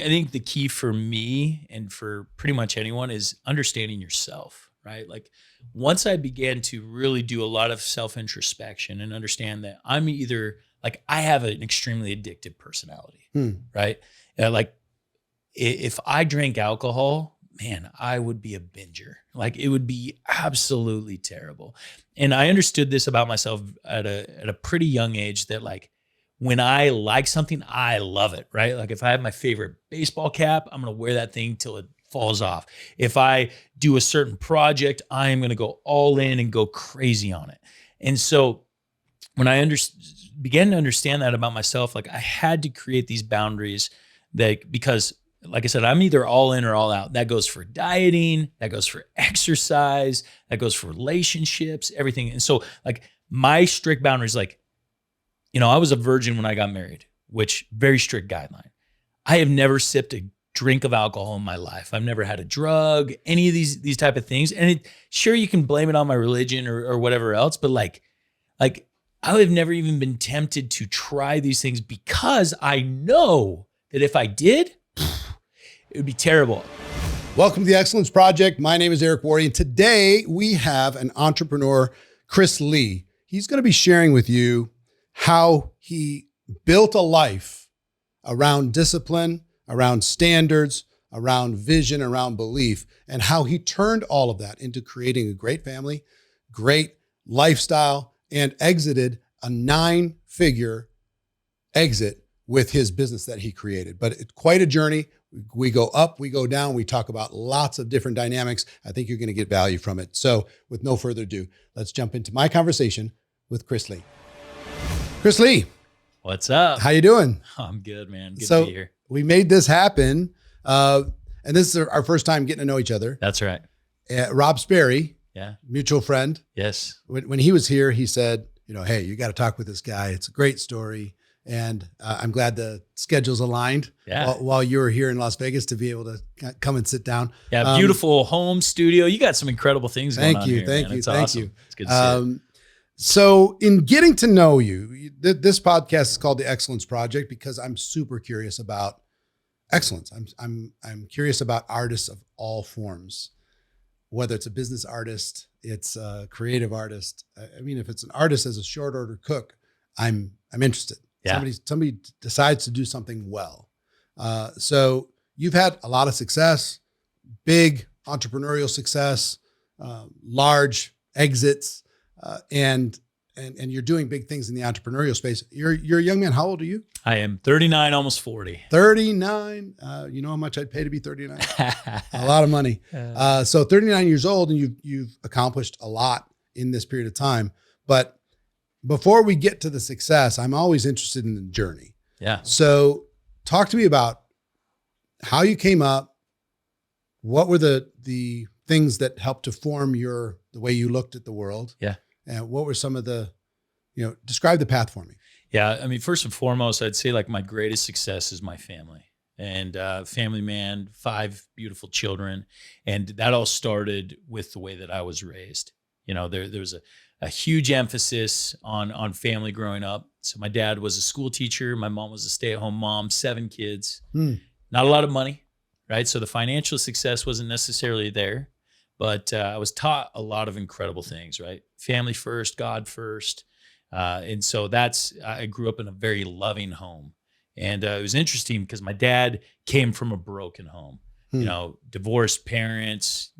I think the key for me and for pretty much anyone is understanding yourself, right? Like once I began to really do a lot of self introspection and understand that I'm either like I have an extremely addictive personality, Hmm. right? Like if I drank alcohol, man, I would be a binger. Like it would be absolutely terrible. And I understood this about myself at a pretty young age that like when I like something, I love it, right? Like if I have my favorite baseball cap, I'm going to wear that thing till it falls off. If I do a certain project, I am going to go all in and go crazy on it. And so when I began to understand that about myself, like I had to create these boundaries that because like I said, I'm either all in or all out. That goes for dieting, that goes for exercise, that goes for relationships, everything. And so like my strict boundaries, like, I was a virgin when I got married, which very strict guideline. I have never sipped a drink of alcohol in my life. I've never had a drug, any of these type of things. And sure, you can blame it on my religion or whatever else, but like I have never even been tempted to try these things because I know that if I did, it would be terrible. Welcome to the Excellence Project. My name is Eric Worre, and today we have an entrepreneur, Chris Lee. He's going to be sharing with you how he built a life around discipline, around standards, around vision, around belief, and how he turned all of that into creating a great family, great lifestyle, and exited a 9-figure exit with his business that he created. But it's quite a journey. We go up, we go down. We talk about lots of different dynamics. I think you're going to get value from it. So with no further ado, let's jump into my conversation with Chris Lee. Chris Lee. What's up? How you doing? I'm good, man. Good to be here. We made this happen. And this is our first time getting to know each other. That's right. Rob Sperry, yeah, mutual friend. Yes. When he was here, he said, hey, you got to talk with this guy. It's a great story. And I'm glad the schedules aligned while you were here in Las Vegas to be able to come and sit down. Yeah, beautiful home studio. You got some incredible things going on here. Thank you. It's awesome. It's good to see it. So in getting to know you, this podcast is called The Excellence Project because I'm super curious about excellence. I'm curious about artists of all forms, whether it's a business artist, it's a creative artist. I mean, if it's an artist as a short order cook, I'm interested. Yeah. Somebody decides to do something well. So you've had a lot of success, big entrepreneurial success, large exits, and you're doing big things in the entrepreneurial space. You're a young man. How old are you? I am 39, almost 40. 39. You know how much I'd pay to be 39? A lot of money. So 39 years old, and you've accomplished a lot in this period of time. But before we get to the success, I'm always interested in the journey. Yeah. So talk to me about how you came up. What were the things that helped to form the way you looked at the world? Yeah. And what were some of describe the path for me. Yeah. I mean, first and foremost, I'd say like my greatest success is my family and family man, 5 beautiful children. And that all started with the way that I was raised. There was a huge emphasis on family growing up. So my dad was a school teacher. My mom was a stay-at-home mom, 7 kids, not a lot of money, right? So the financial success wasn't necessarily there, but I was taught a lot of incredible things, right? Family first, God first. And so I grew up in a very loving home. And it was interesting because my dad came from a broken home, divorced parents,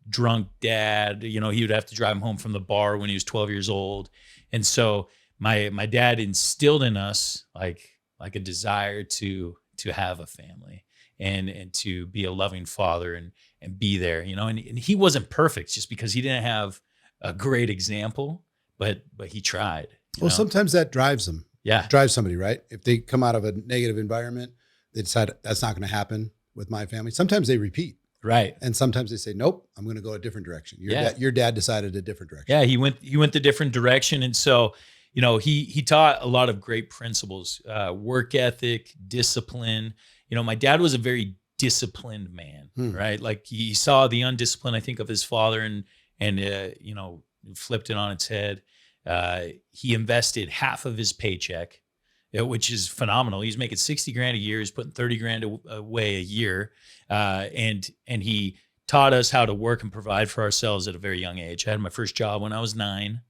drunk dad, he would have to drive him home from the bar when he was 12 years old. And so my dad instilled in us like a desire to have a family and to be a loving father and be there, and he wasn't perfect just because he didn't have a great example, but he tried. Well, sometimes that drives them. Yeah. Drives somebody, right? If they come out of a negative environment, they decide that's not going to happen with my family. Sometimes they repeat. Right. And sometimes they say, nope, I'm going to go a different direction. Your dad decided a different direction. Yeah. He went the different direction. And so, he taught a lot of great principles, work ethic, discipline. My dad was a very disciplined man, right? Like he saw the undiscipline, I think, of his father and flipped it on its head. He invested half of his paycheck which is phenomenal. He's making 60 grand a year. He's putting 30 grand away a year. And he taught us how to work and provide for ourselves at a very young age. I had my first job when I was 9.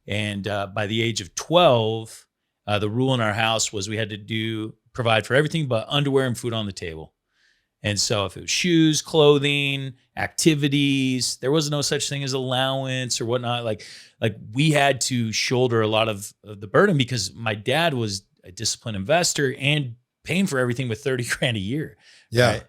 And by the age of 12, the rule in our house was we had to provide for everything but underwear and food on the table. And so if it was shoes, clothing, activities, there was no such thing as allowance or whatnot. Like we had to shoulder a lot of the burden because my dad was a disciplined investor and paying for everything with 30 grand a year. Yeah. Right?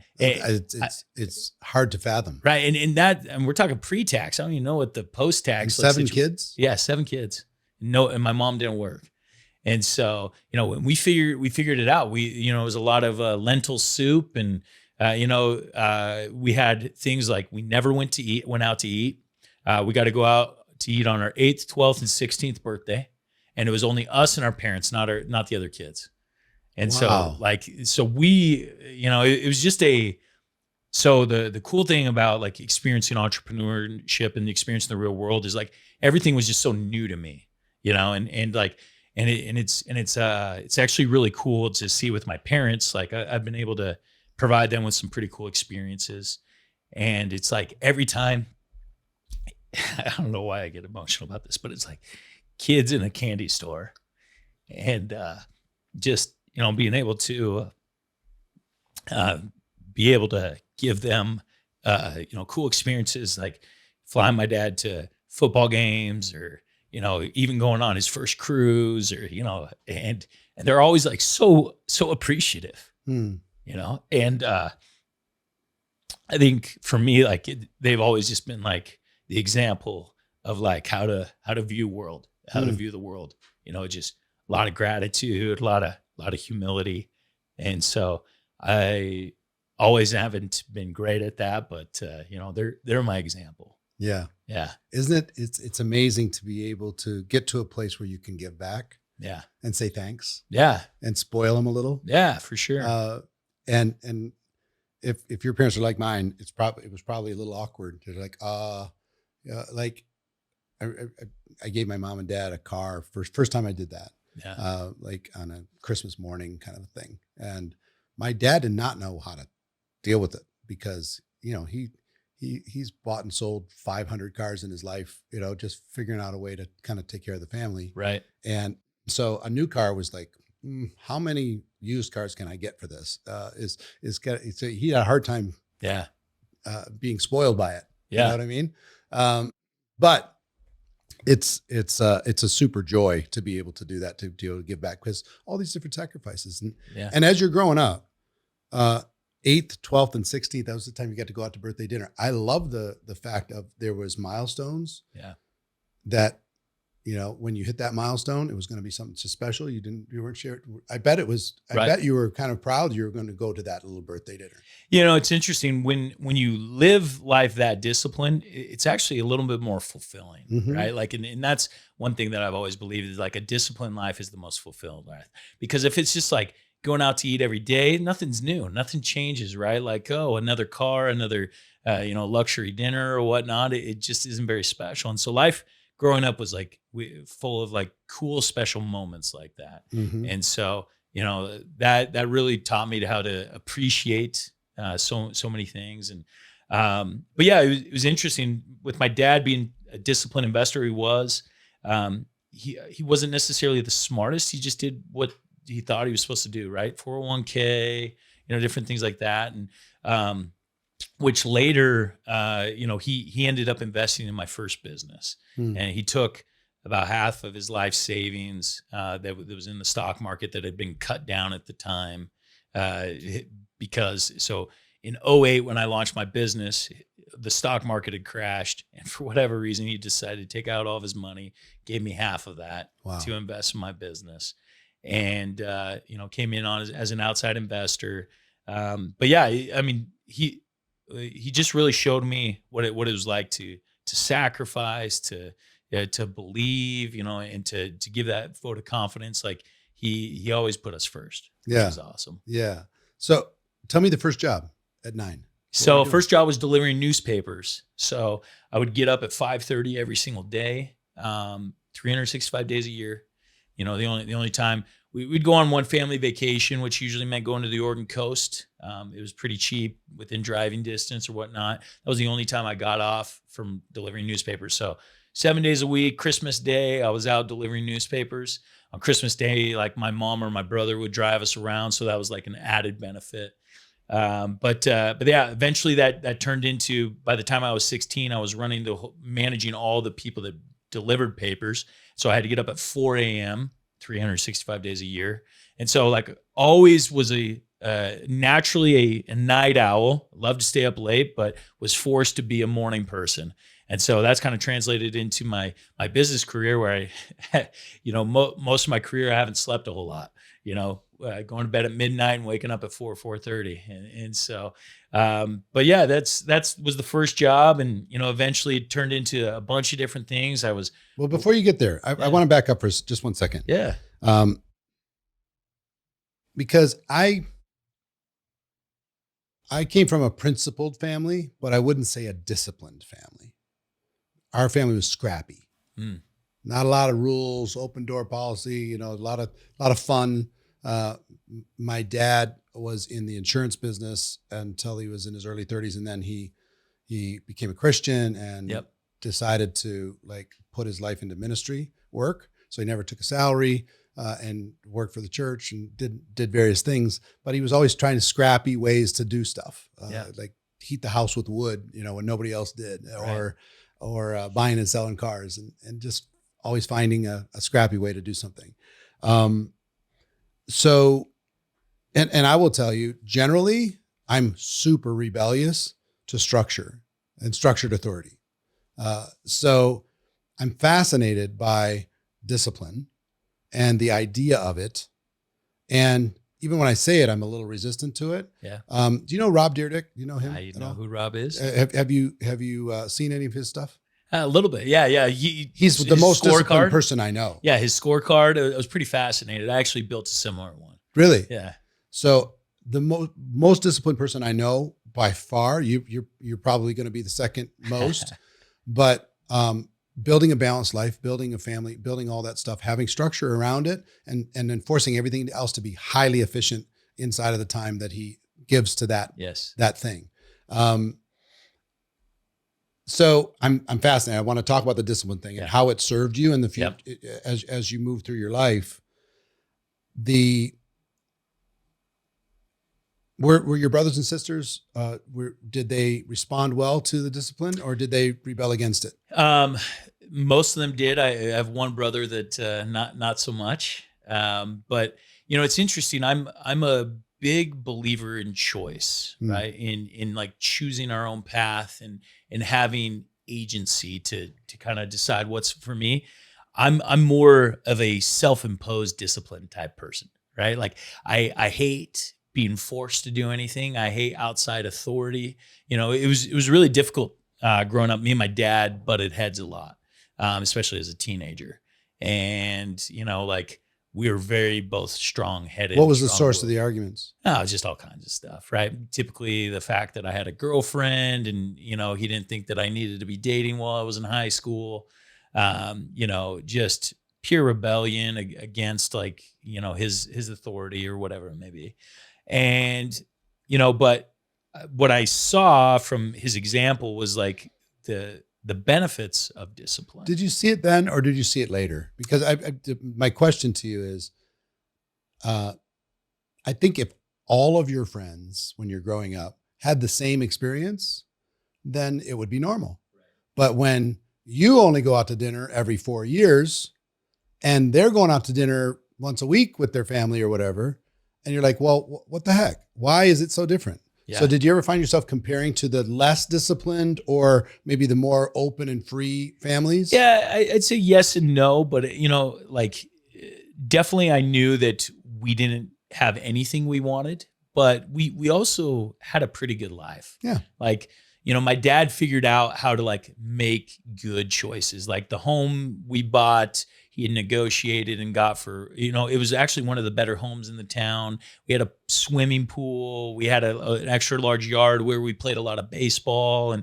It's hard to fathom. Right. And we're talking pre-tax. I don't even know what the post-tax. 7 kids? Yeah. 7 kids. No. And my mom didn't work. And so, when we figured it out, it was a lot of lentil soup and, we had things like we never went out to eat. We got to go out to eat on our 8th, 12th, and 16th birthday. And it was only us and our parents, not the other kids. And wow. so we, it was just so the cool thing about like experiencing entrepreneurship and experiencing the real world is like everything was just so new to me, it's actually really cool to see with my parents. Like I've been able to provide them with some pretty cool experiences. And it's like every time, I don't know why I get emotional about this, but it's like kids in a candy store and just, being able to give them, cool experiences, like flying my dad to football games or, even going on his first cruise or, and they're always like so appreciative. And I think for me, like they've always just been like the example of like how to view the world, just a lot of gratitude, a lot of humility. And so I always haven't been great at that, but they're my example. Yeah. Yeah. Isn't it? It's amazing to be able to get to a place where you can give back. Yeah. And say thanks. Yeah. And spoil them a little. Yeah, for sure. And if your parents are like mine, it was probably a little awkward. They're like, like I gave my mom and dad a car first time I did that. Yeah. Like on a Christmas morning kind of a thing. And my dad did not know how to deal with it because, he's bought and sold 500 cars in his life, just figuring out a way to kind of take care of the family. Right. And so a new car was like, how many used cars can I get for this? So he had a hard time. Yeah. Being spoiled by it. Yeah. You know what I mean? But it's a super joy to be able to do that, to be able to give back because all these different sacrifices. And as you're growing up, 8th, 12th, and 16th, that was the time you got to go out to birthday dinner. I love the fact of there was milestones. Yeah. That, when you hit that milestone, it was going to be something so special. You weren't sharing. I bet you were kind of proud you were going to go to that little birthday dinner. It's interesting when you live life that disciplined, it's actually a little bit more fulfilling, right? Like, and that's one thing that I've always believed is like a disciplined life is the most fulfilled life. Because if it's just like going out to eat every day, nothing's new, nothing changes, right? Like, another car, another, luxury dinner or whatnot. It just isn't very special. And so life growing up was like full of like cool, special moments like that. And so, that really taught me how to appreciate so many things. And, but yeah, it was interesting with my dad being a disciplined investor. He was, he wasn't necessarily the smartest. He just did what he thought he was supposed to do, right? 401k, different things like that. And, which later, he ended up investing in my first business, and he took about half of his life savings that was in the stock market that had been cut down at the time, because so in '08 when I launched my business, the stock market had crashed, and for whatever reason, he decided to take out all of his money, gave me half of that to invest in my business, and came in on as an outside investor. But yeah, I mean, he just really showed me what it was like to sacrifice, to believe, and to give that vote of confidence. Like he always put us first. Yeah. Which is awesome. Yeah. So tell me the first job at 9. So first job was delivering newspapers. So I would get up at 5:30 every single day, 365 days a year. The only time we'd go on one family vacation, which usually meant going to the Oregon coast. It was pretty cheap within driving distance or whatnot. That was the only time I got off from delivering newspapers. So 7 days a week, Christmas Day, I was out delivering newspapers. On Christmas Day, like my mom or my brother would drive us around. So that was like an added benefit. But yeah, eventually that turned into, by the time I was 16, I was managing all the people that delivered papers. So I had to get up at 4 a.m., 365 days a year. And so like always was naturally a night owl, loved to stay up late, but was forced to be a morning person. And so that's kind of translated into my business career where I, most of my career, I haven't slept a whole lot, going to bed at midnight and waking up at 4:30. And so, but yeah, that was the first job. And, eventually it turned into a bunch of different things. Well, before you get there, I want to back up for just 1 second. Yeah. Because I came from a principled family, but I wouldn't say a disciplined family. Our family was scrappy. Not a lot of rules, open door policy, a lot of fun. My dad was in the insurance business until he was in his early 30s. And then he became a Christian and decided to put his life into ministry work. So he never took a salary, and worked for the church and did various things, but he was always trying scrappy ways to do stuff. Like heat the house with wood, when nobody else did, or buying and selling cars, and just always finding a scrappy way to do something. So, and I will tell you, generally, I'm super rebellious to structure and structured authority. So I'm fascinated by discipline and the idea of it. And even when I say it, I'm a little resistant to it. Yeah. Do you know Rob Dyrdek? Do you know him? I know who Rob is. Have you seen any of his stuff? A little bit. Yeah. He's the most disciplined person I know. Yeah. His scorecard, I was pretty fascinated. I actually built a similar one. Really? Yeah. So the most disciplined person I know by far, you're probably going to be the second most, but, building a balanced life, building a family, building all that stuff, having structure around it, and enforcing everything else to be highly efficient inside of the time that he gives to that thing. So I'm fascinated. I want to talk about the discipline thing and how it served you in the future as you move through your life. Were your brothers and sisters, did they respond well to the discipline, or did they rebel against it? Most of them did. I have one brother that not so much. But it's interesting. I'm a big believer in choice, right? In like choosing our own path and having agency to kind of decide what's for me. I'm more of a self-imposed discipline type person, right? Like I hate being forced to do anything. I hate outside authority. It was really difficult growing up. Me and my dad butted heads a lot, especially as a teenager. And, we were very both strong-headed. What was the source of the arguments? Oh, just all kinds of stuff, right? Typically the fact that I had a girlfriend and, he didn't think that I needed to be dating while I was in high school. Just pure rebellion against his authority or whatever it may be. And, but what I saw from his example was like the benefits of discipline. Did you see it then, or did you see it later? Because my question to you is, I think if all of your friends when you're growing up had the same experience, then it would be normal. Right. But when you only go out to dinner every 4 years and they're going out to dinner once a week with their family or whatever, and you're like, well, what the heck? Why is it so different? Yeah. So did you ever find yourself comparing to the less disciplined or maybe the more open and free families? Yeah, I'd say yes and no, but definitely I knew that we didn't have anything we wanted, but we also had a pretty good life. Yeah. my dad figured out how to like make good choices. Like the home we bought, he had negotiated and got for, it was actually one of the better homes in the town. We had a swimming pool. We had an extra large yard where we played a lot of baseball.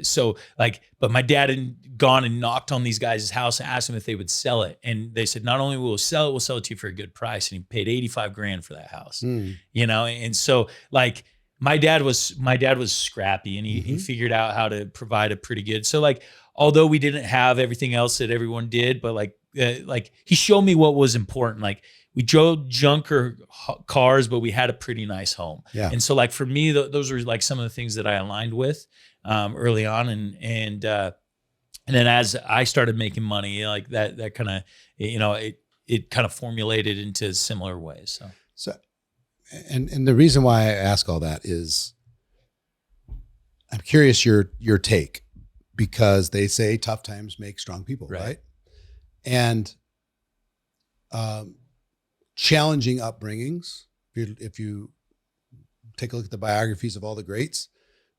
So like, but my dad had gone and knocked on these guys' house and asked them if they would sell it. And they said, not only will we sell it, we'll sell it to you for a good price. And he paid 85 grand for that house, And so like, my dad was scrappy, and he figured out how to provide a pretty good. So like, although we didn't have everything else that everyone did, but like he showed me what was important. Like we drove junker cars, but we had a pretty nice home. Yeah. And so like for me, those were like some of the things that I aligned with early on, and then as I started making money, like that kind of it kind of formulated into similar ways. So. And the reason why I ask all that is I'm curious your take, because they say tough times make strong people, right? And challenging upbringings, if you take a look at the biographies of all the greats,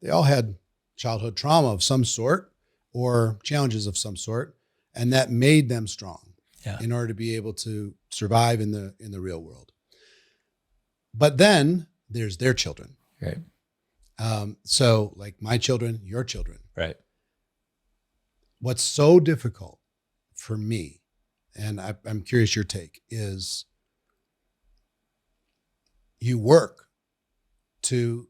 they all had childhood trauma of some sort or challenges of some sort, and that made them strong in order to be able to survive in the real world. But then there's their children. Right. So like my children, your children. Right. What's so difficult for me, and I'm curious your take, is you work to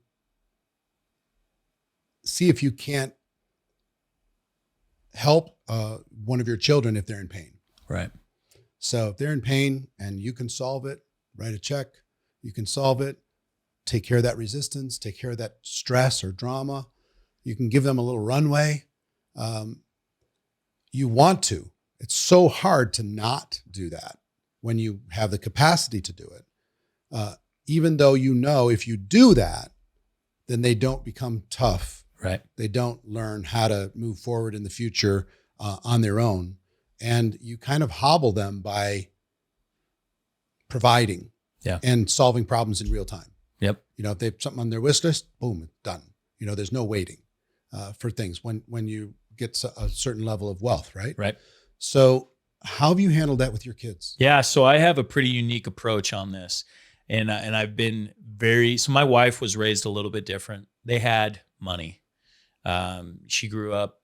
see if you can't help one of your children if they're in pain. Right. So if they're in pain and you can solve it, write a check. You can solve it, take care of that resistance, take care of that stress or drama. You can give them a little runway. You want to. It's so hard to not do that when you have the capacity to do it. Even though if you do that, then they don't become tough. Right. They don't learn how to move forward in the future on their own. And you kind of hobble them by providing. And solving problems in real time. Yep. If they have something on their wish list, boom, done. There's no waiting for things when you get a certain level of wealth, right? Right. So how have you handled that with your kids? Yeah. So I have a pretty unique approach on this, and I've been so my wife was raised a little bit different. They had money. She grew up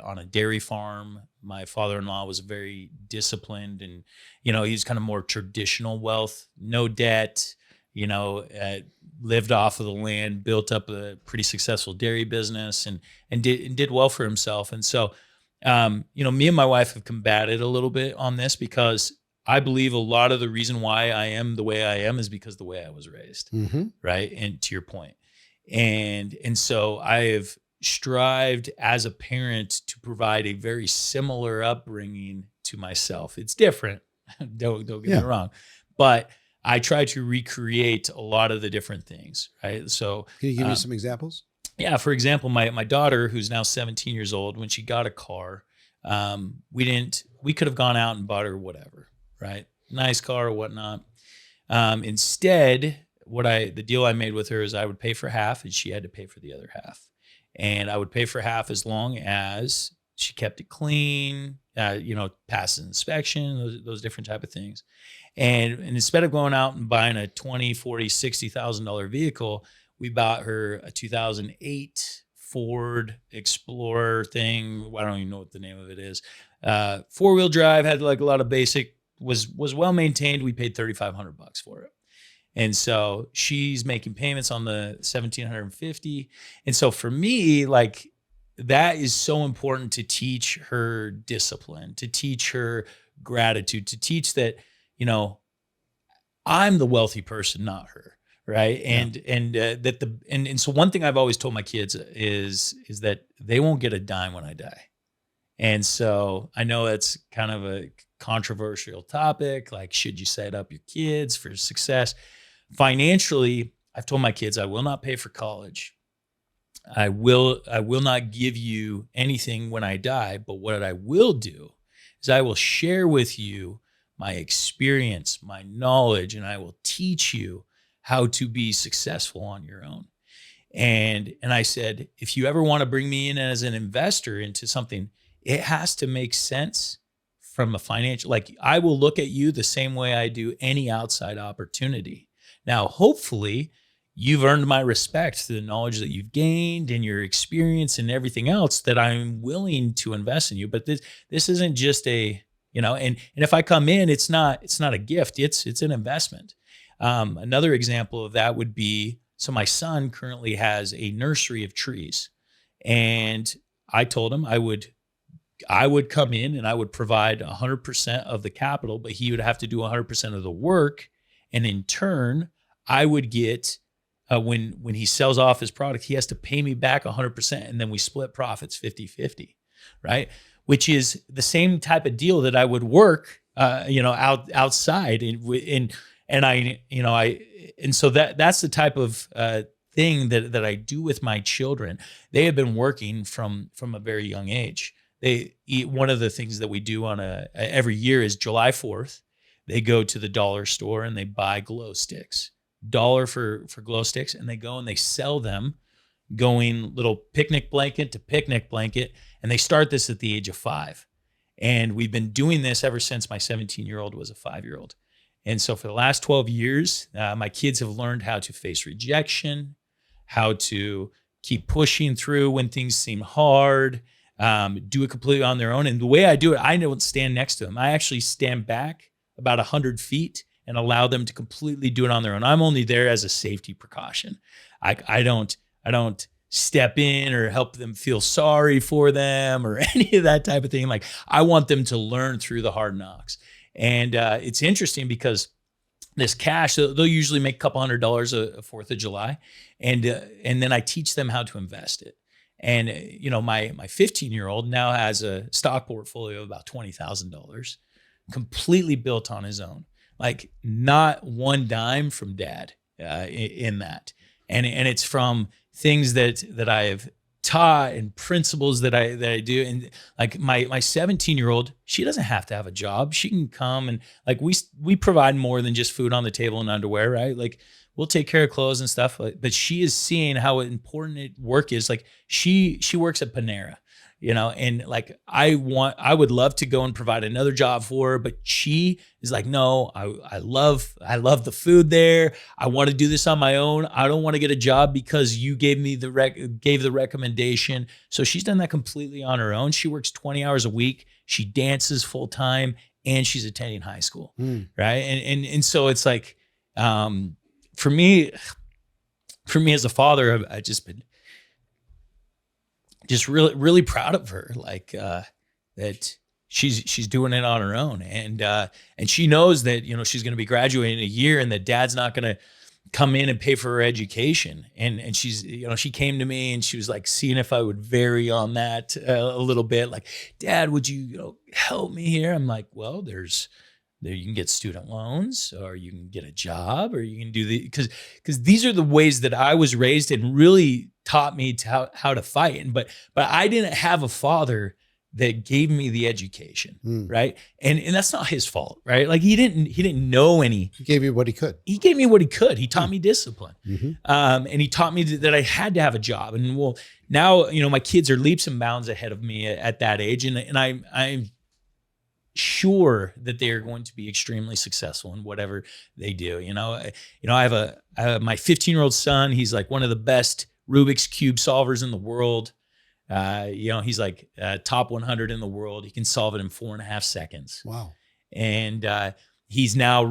on a dairy farm. My father-in-law was very disciplined, and he's kind of more traditional wealth, no debt, lived off of the land, built up a pretty successful dairy business, and did well for himself. And so me and my wife have combated a little bit on this, because I believe a lot of the reason why I am the way I am is because the way I was raised. Right. And to your point. And so I have strived as a parent to provide a very similar upbringing to myself. It's different. Don't get me wrong, but I try to recreate a lot of the different things. Right. So can you give me some examples? Yeah. For example, my daughter, who's now 17 years old, when she got a car, we could have gone out and bought her whatever, right? Nice car or whatnot. Instead, the deal I made with her is I would pay for half and she had to pay for the other half. And I would pay for half as long as she kept it clean, passed an inspection, those different type of things. And instead of going out and buying a $20,000, $40,000, $60,000 vehicle, we bought her a 2008 Ford Explorer thing. I don't even know what the name of it is. 4-wheel drive, had like a lot of basic, was well maintained. We paid $3,500 for it. And so she's making payments on the $1,750. And so for me, like, that is so important to teach her discipline, to teach her gratitude, to teach that, I'm the wealthy person, not her. Right. And so one thing I've always told my kids is that they won't get a dime when I die. And so I know that's kind of a controversial topic. Like, should you set up your kids for success? Financially, I've told my kids, I will not pay for college. I will not give you anything when I die, but what I will do is I will share with you my experience, my knowledge, and I will teach you how to be successful on your own. And I said, if you ever want to bring me in as an investor into something, it has to make sense from a financial, like I will look at you the same way I do any outside opportunity. Now, hopefully you've earned my respect through the knowledge that you've gained and your experience and everything else that I'm willing to invest in you. But this isn't just a, and if I come in, it's not a gift, it's an investment. Another example of that would be, so my son currently has a nursery of trees, and I told him I would come in and I would provide 100% of the capital, but he would have to do 100% of the work. And in turn, I would get, when he sells off his product, he has to pay me back 100%. And then we split profits 50-50, right? Which is the same type of deal that I would work, outside. And so that's the type of thing that I do with my children. They have been working from a very young age. One of the things that we do on every year is July 4th, they go to the dollar store and they buy glow sticks, $1 for glow sticks. And they go and they sell them, going little picnic blanket to picnic blanket. And they start this at the age of 5. And we've been doing this ever since my 17-year-old was a 5-year-old. And so for the last 12 years, my kids have learned how to face rejection, how to keep pushing through when things seem hard, do it completely on their own. And the way I do it, I don't stand next to them. I actually stand back about 100 feet and allow them to completely do it on their own. I'm only there as a safety precaution. I don't step in or help them feel sorry for them or any of that type of thing. Like, I want them to learn through the hard knocks. And it's interesting because this cash, they'll usually make a couple $100 a 4th of July. And then I teach them how to invest it. And, my 15-year-old now has a stock portfolio of about $20,000, completely built on his own, like not one dime from dad in that. And it's from things that I have taught and principles that I do. And like my 17-year-old, she doesn't have to have a job. She can come and like, we provide more than just food on the table and underwear, right? Like, we'll take care of clothes and stuff, but she is seeing how important work is. Like, she works at Panera, and like, I would love to go and provide another job for her, but she is like, no, I love the food there. I want to do this on my own. I don't want to get a job because you gave me gave the recommendation. So she's done that completely on her own. She works 20 hours a week. She dances full time, and she's attending high school. Right. And so it's like, for me as a father, I've just been really, really proud of her. Like, that she's doing it on her own. And she knows that, she's going to be graduating in a year and that dad's not going to come in and pay for her education. And she's, she came to me and she was like, seeing if I would vary on that a little bit. Like, Dad, would you, help me here? I'm like, well, there you can get student loans, or you can get a job, or you can do because these are the ways that I was raised and really taught me how to fight. But I didn't have a father that gave me the education, right? And that's not his fault, right? Like, he didn't know any. He gave you what he could. He gave me what he could. He taught me discipline, and he taught me that I had to have a job. And well, now my kids are leaps and bounds ahead of me at that age, and I'm sure that they are going to be extremely successful in whatever they do. I have my 15-year-old son. He's like one of the best Rubik's Cube solvers in the world. He's like top 100 in the world. He can solve it in 4.5 seconds. Wow. And he's now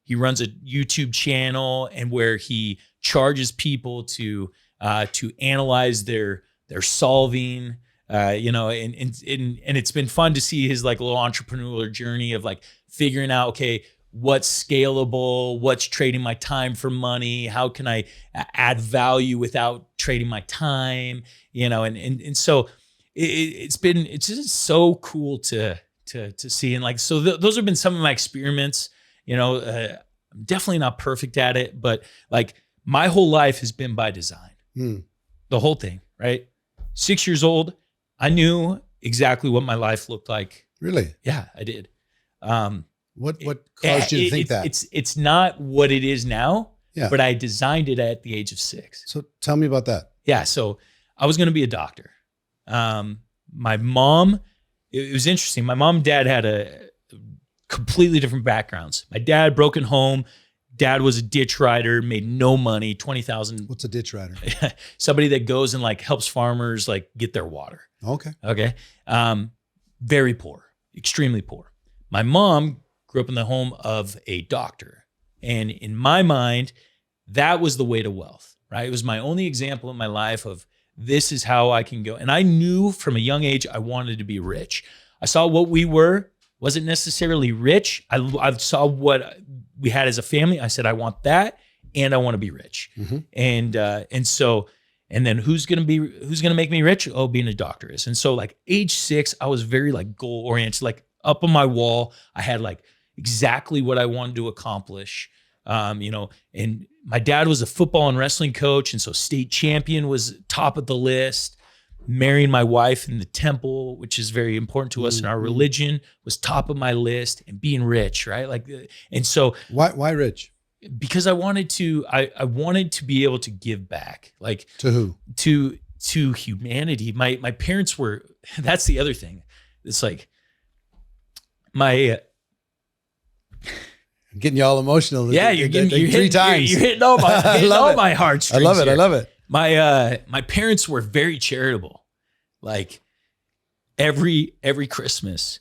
he runs a YouTube channel, and where he charges people to analyze their solving. And it's been fun to see his like little entrepreneurial journey of like figuring out, okay, what's scalable, what's trading my time for money, how can I add value without trading my time, and so it's just so cool to see. And like, so those have been some of my experiments. I'm definitely not perfect at it, but like, my whole life has been by design, the whole thing, right? 6 years old, I knew exactly what my life looked like. Really? Yeah, I did. What caused you to think that? It's not what it is now. Yeah. but I designed it at the age of 6. So tell me about that. Yeah. So I was going to be a doctor. My mom, it was interesting. My mom and dad had a completely different backgrounds. My dad, broken home. Dad was a ditch rider, made no money, 20,000. What's a ditch rider? Somebody that goes and like helps farmers like get their water. Okay. Okay. Very poor, extremely poor. My mom grew up in the home of a doctor. And in my mind, that was the way to wealth, right? It was my only example in my life of this is how I can go. And I knew from a young age, I wanted to be rich. I saw what we were, wasn't necessarily rich. I saw what we had as a family. I said, I want that. And I want to be rich. Mm-hmm. And then who's going to make me rich? Oh, being a doctor is. And so like age 6, I was very like goal oriented, like up on my wall. I had like exactly what I wanted to accomplish. And my dad was a football and wrestling coach. And so state champion was top of the list. Marrying my wife in the temple, which is very important to us in our religion, was top of my list, and being rich, right? Like, and so why rich? Because I wanted to be able to give back, like to who? To humanity. My parents were, that's the other thing. It's like I'm getting you all emotional. Yeah, you're hitting 3 times. You're hitting all my heartstrings. I love it. I love it. My parents were very charitable. Like every Christmas,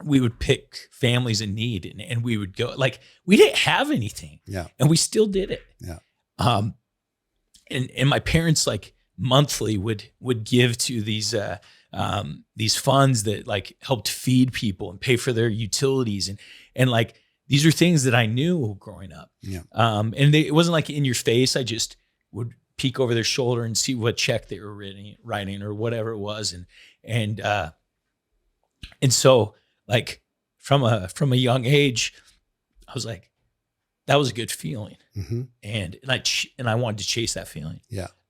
we would pick families in need and we would go. Like we didn't have anything, and we still did it. And my parents like monthly would give to these funds that like helped feed people and pay for their utilities and like these are things that I knew growing up. And it wasn't like in your face. I just would peek over their shoulder and see what check they were writing or whatever it was. And so like from a young age, I was like, that was a good feeling. Mm-hmm. And I wanted to chase that feeling.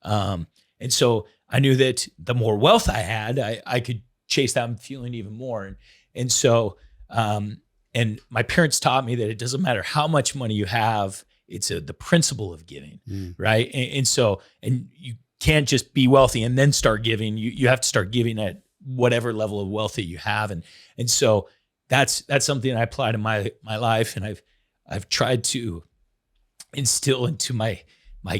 And so I knew that the more wealth I had, I could chase that feeling even more. And so, and my parents taught me that it doesn't matter how much money you have, it's the principle of giving, right? And so you can't just be wealthy and then start giving. You have to start giving at whatever level of wealth that you have, and so that's something I applied to my life, and I've tried to instill into my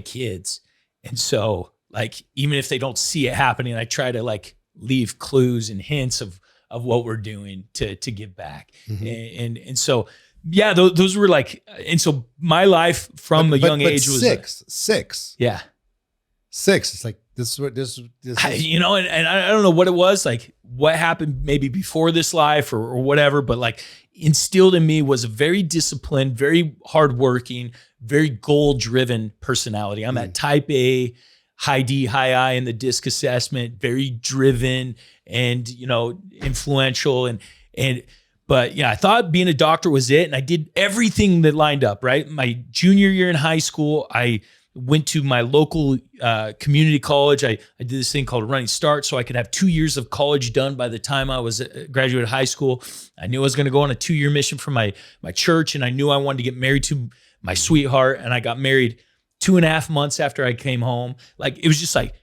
kids. And so like even if they don't see it happening, I try to like leave clues and hints of what we're doing to give back, and so. Yeah, those were like, and so my life from a young age was six. Yeah, 6. It's like this is. And I don't know what it was, like what happened maybe before this life or whatever, but like instilled in me was a very disciplined, very hardworking, very goal-driven personality. I'm at type A, high D, high I in the DISC assessment, very driven and influential and. But yeah, I thought being a doctor was it. And I did everything that lined up, right? My junior year in high school, I went to my local community college. I did this thing called Running Start so I could have 2 years of college done by the time I was graduated high school. I knew I was going to go on a 2-year mission for my church. And I knew I wanted to get married to my sweetheart. And I got married 2.5 months after I came home. Like, it was just like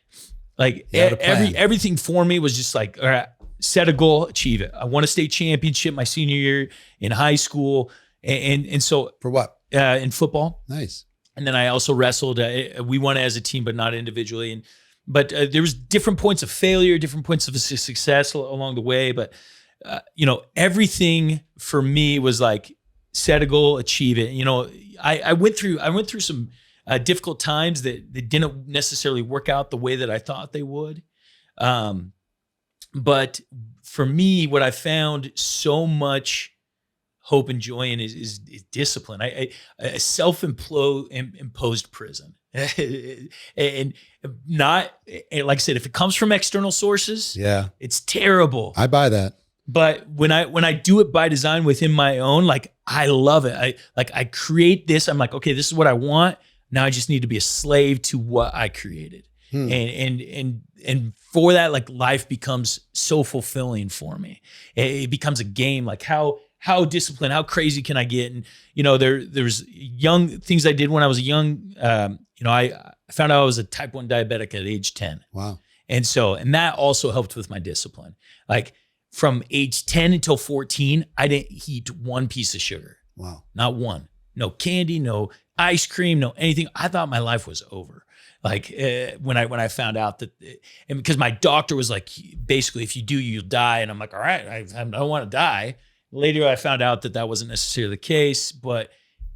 everything for me was just like, all right, set a goal, achieve it. I won a state championship my senior year in high school. And so for what? In football. Nice. And then I also wrestled. We won as a team, but not individually. But there was different points of failure, different points of success along the way. But everything for me was like set a goal, achieve it. I went through some difficult times that didn't necessarily work out the way that I thought they would. But for me, what I found so much hope and joy in is discipline. A self-imposed prison. And not, like I said, if it comes from external sources, it's terrible. I buy that. But when I do it by design within my own, like I love it. I create this. I'm like, okay, this is what I want. Now I just need to be a slave to what I created. And for that, like life becomes so fulfilling for me. It becomes a game. Like how how disciplined, how crazy can I get? And, there's young things I did when I was young. I found out I was a type 1 diabetic at age 10. Wow. And that also helped with my discipline. Like from age 10 until 14, I didn't eat one piece of sugar. Wow. Not one. No candy, no ice cream, no anything. I thought my life was over. Like when I found out that, and because my doctor was like, basically, if you do, you'll die. And I'm like, all right, I don't want to die. Later, I found out that wasn't necessarily the case, but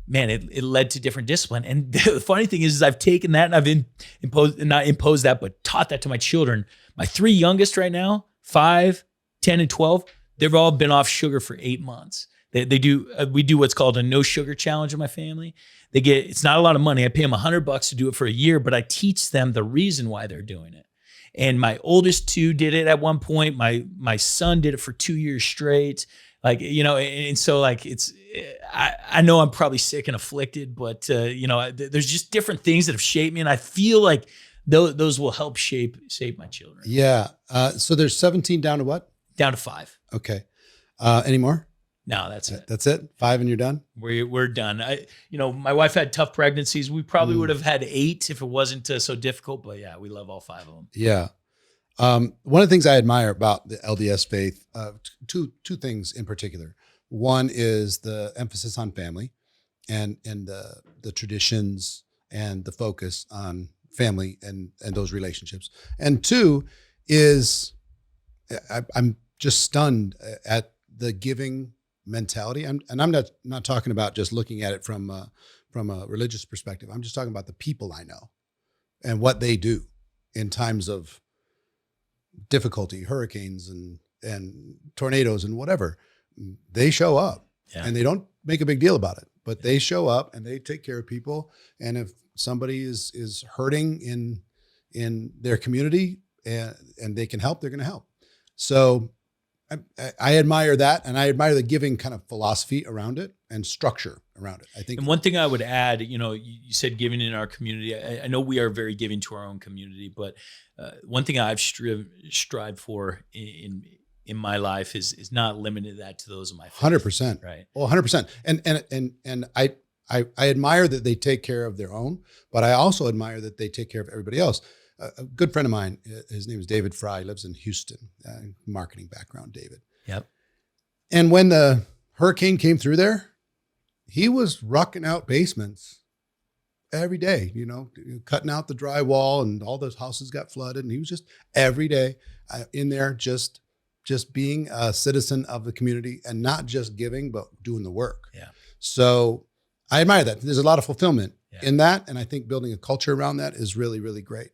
man, it led to different discipline. And the funny thing is I've taken that and I've not imposed that, but taught that to my children. My 3 youngest right now, 5, 10, and 12, they've all been off sugar for 8 months. We do what's called a no sugar challenge in my family. It's not a lot of money. I pay them $100 to do it for a year, but I teach them the reason why they're doing it. And my oldest 2 did it at one point. My son did it for 2 years straight. Like, and so like I know I'm probably sick and afflicted, but there's just different things that have shaped me. And I feel like those will help shape my children. Yeah. So there's 17 down to what? Down to 5. Okay. Any more? No, that's it. That's it? 5 and you're done? We're done. My wife had tough pregnancies. We probably would have had 8 if it wasn't so difficult, but yeah, we love all 5 of them. Yeah. One of the things I admire about the LDS faith, two things in particular. One is the emphasis on family and the traditions and the focus on family and those relationships. And 2 is I'm just stunned at the giving mentality. I'm not talking about just looking at it from a religious perspective. I'm just talking about the people I know and what they do in times of difficulty, hurricanes and tornadoes and whatever. They show up and they don't make a big deal about it, but they show up and they take care of people. And if somebody is hurting in their community and they can help, they're going to help. So I admire that, and I admire the giving kind of philosophy around it and structure around it. I think. And one thing I would add, you said giving in our community. I know we are very giving to our own community, but one thing I've strived for in my life is not limited that to those of my family. 100%, right? Well, 100%, and I admire that they take care of their own, but I also admire that they take care of everybody else. A good friend of mine, his name is David Fry, he lives in Houston, marketing background, David. Yep. And when the hurricane came through there, he was rocking out basements every day, cutting out the drywall, and all those houses got flooded. And he was just every day in there, just being a citizen of the community and not just giving, but doing the work. Yeah. So I admire that. There's a lot of fulfillment in that. And I think building a culture around that is really, really great.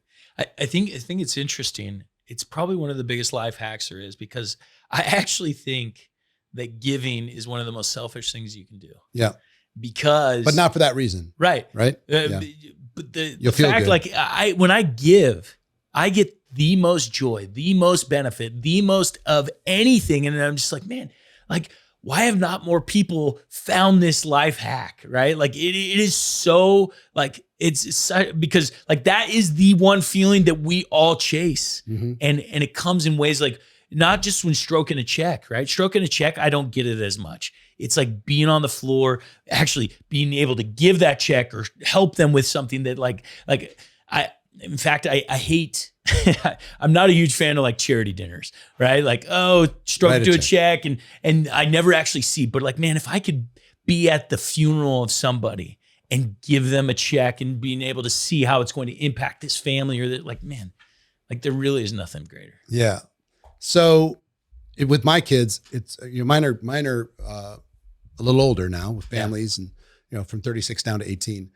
I think it's interesting. It's probably one of the biggest life hacks there is, because I actually think that giving is one of the most selfish things you can do. Yeah. But not for that reason. Right. Right. But the good. fact, like when I give, I get the most joy, the most benefit, the most of anything. And I'm just like, man, like, why have not more people found this life hack? Right. Like it is so like, it's because like that is the one feeling that we all chase. Mm-hmm. And it comes in ways like not just when stroking a check, right? Stroking a check, I don't get it as much. It's like being on the floor, actually being able to give that check or help them with something that in fact, I hate, I'm not a huge fan of like charity dinners, right? Like, stroke to a check and I never actually see, but like, man, if I could be at the funeral of somebody and give them a check and being able to see how it's going to impact this family, or that, like, man, like there really is nothing greater. Yeah. So with my kids, it's, mine are a little older now with families and, from 36 down to 18.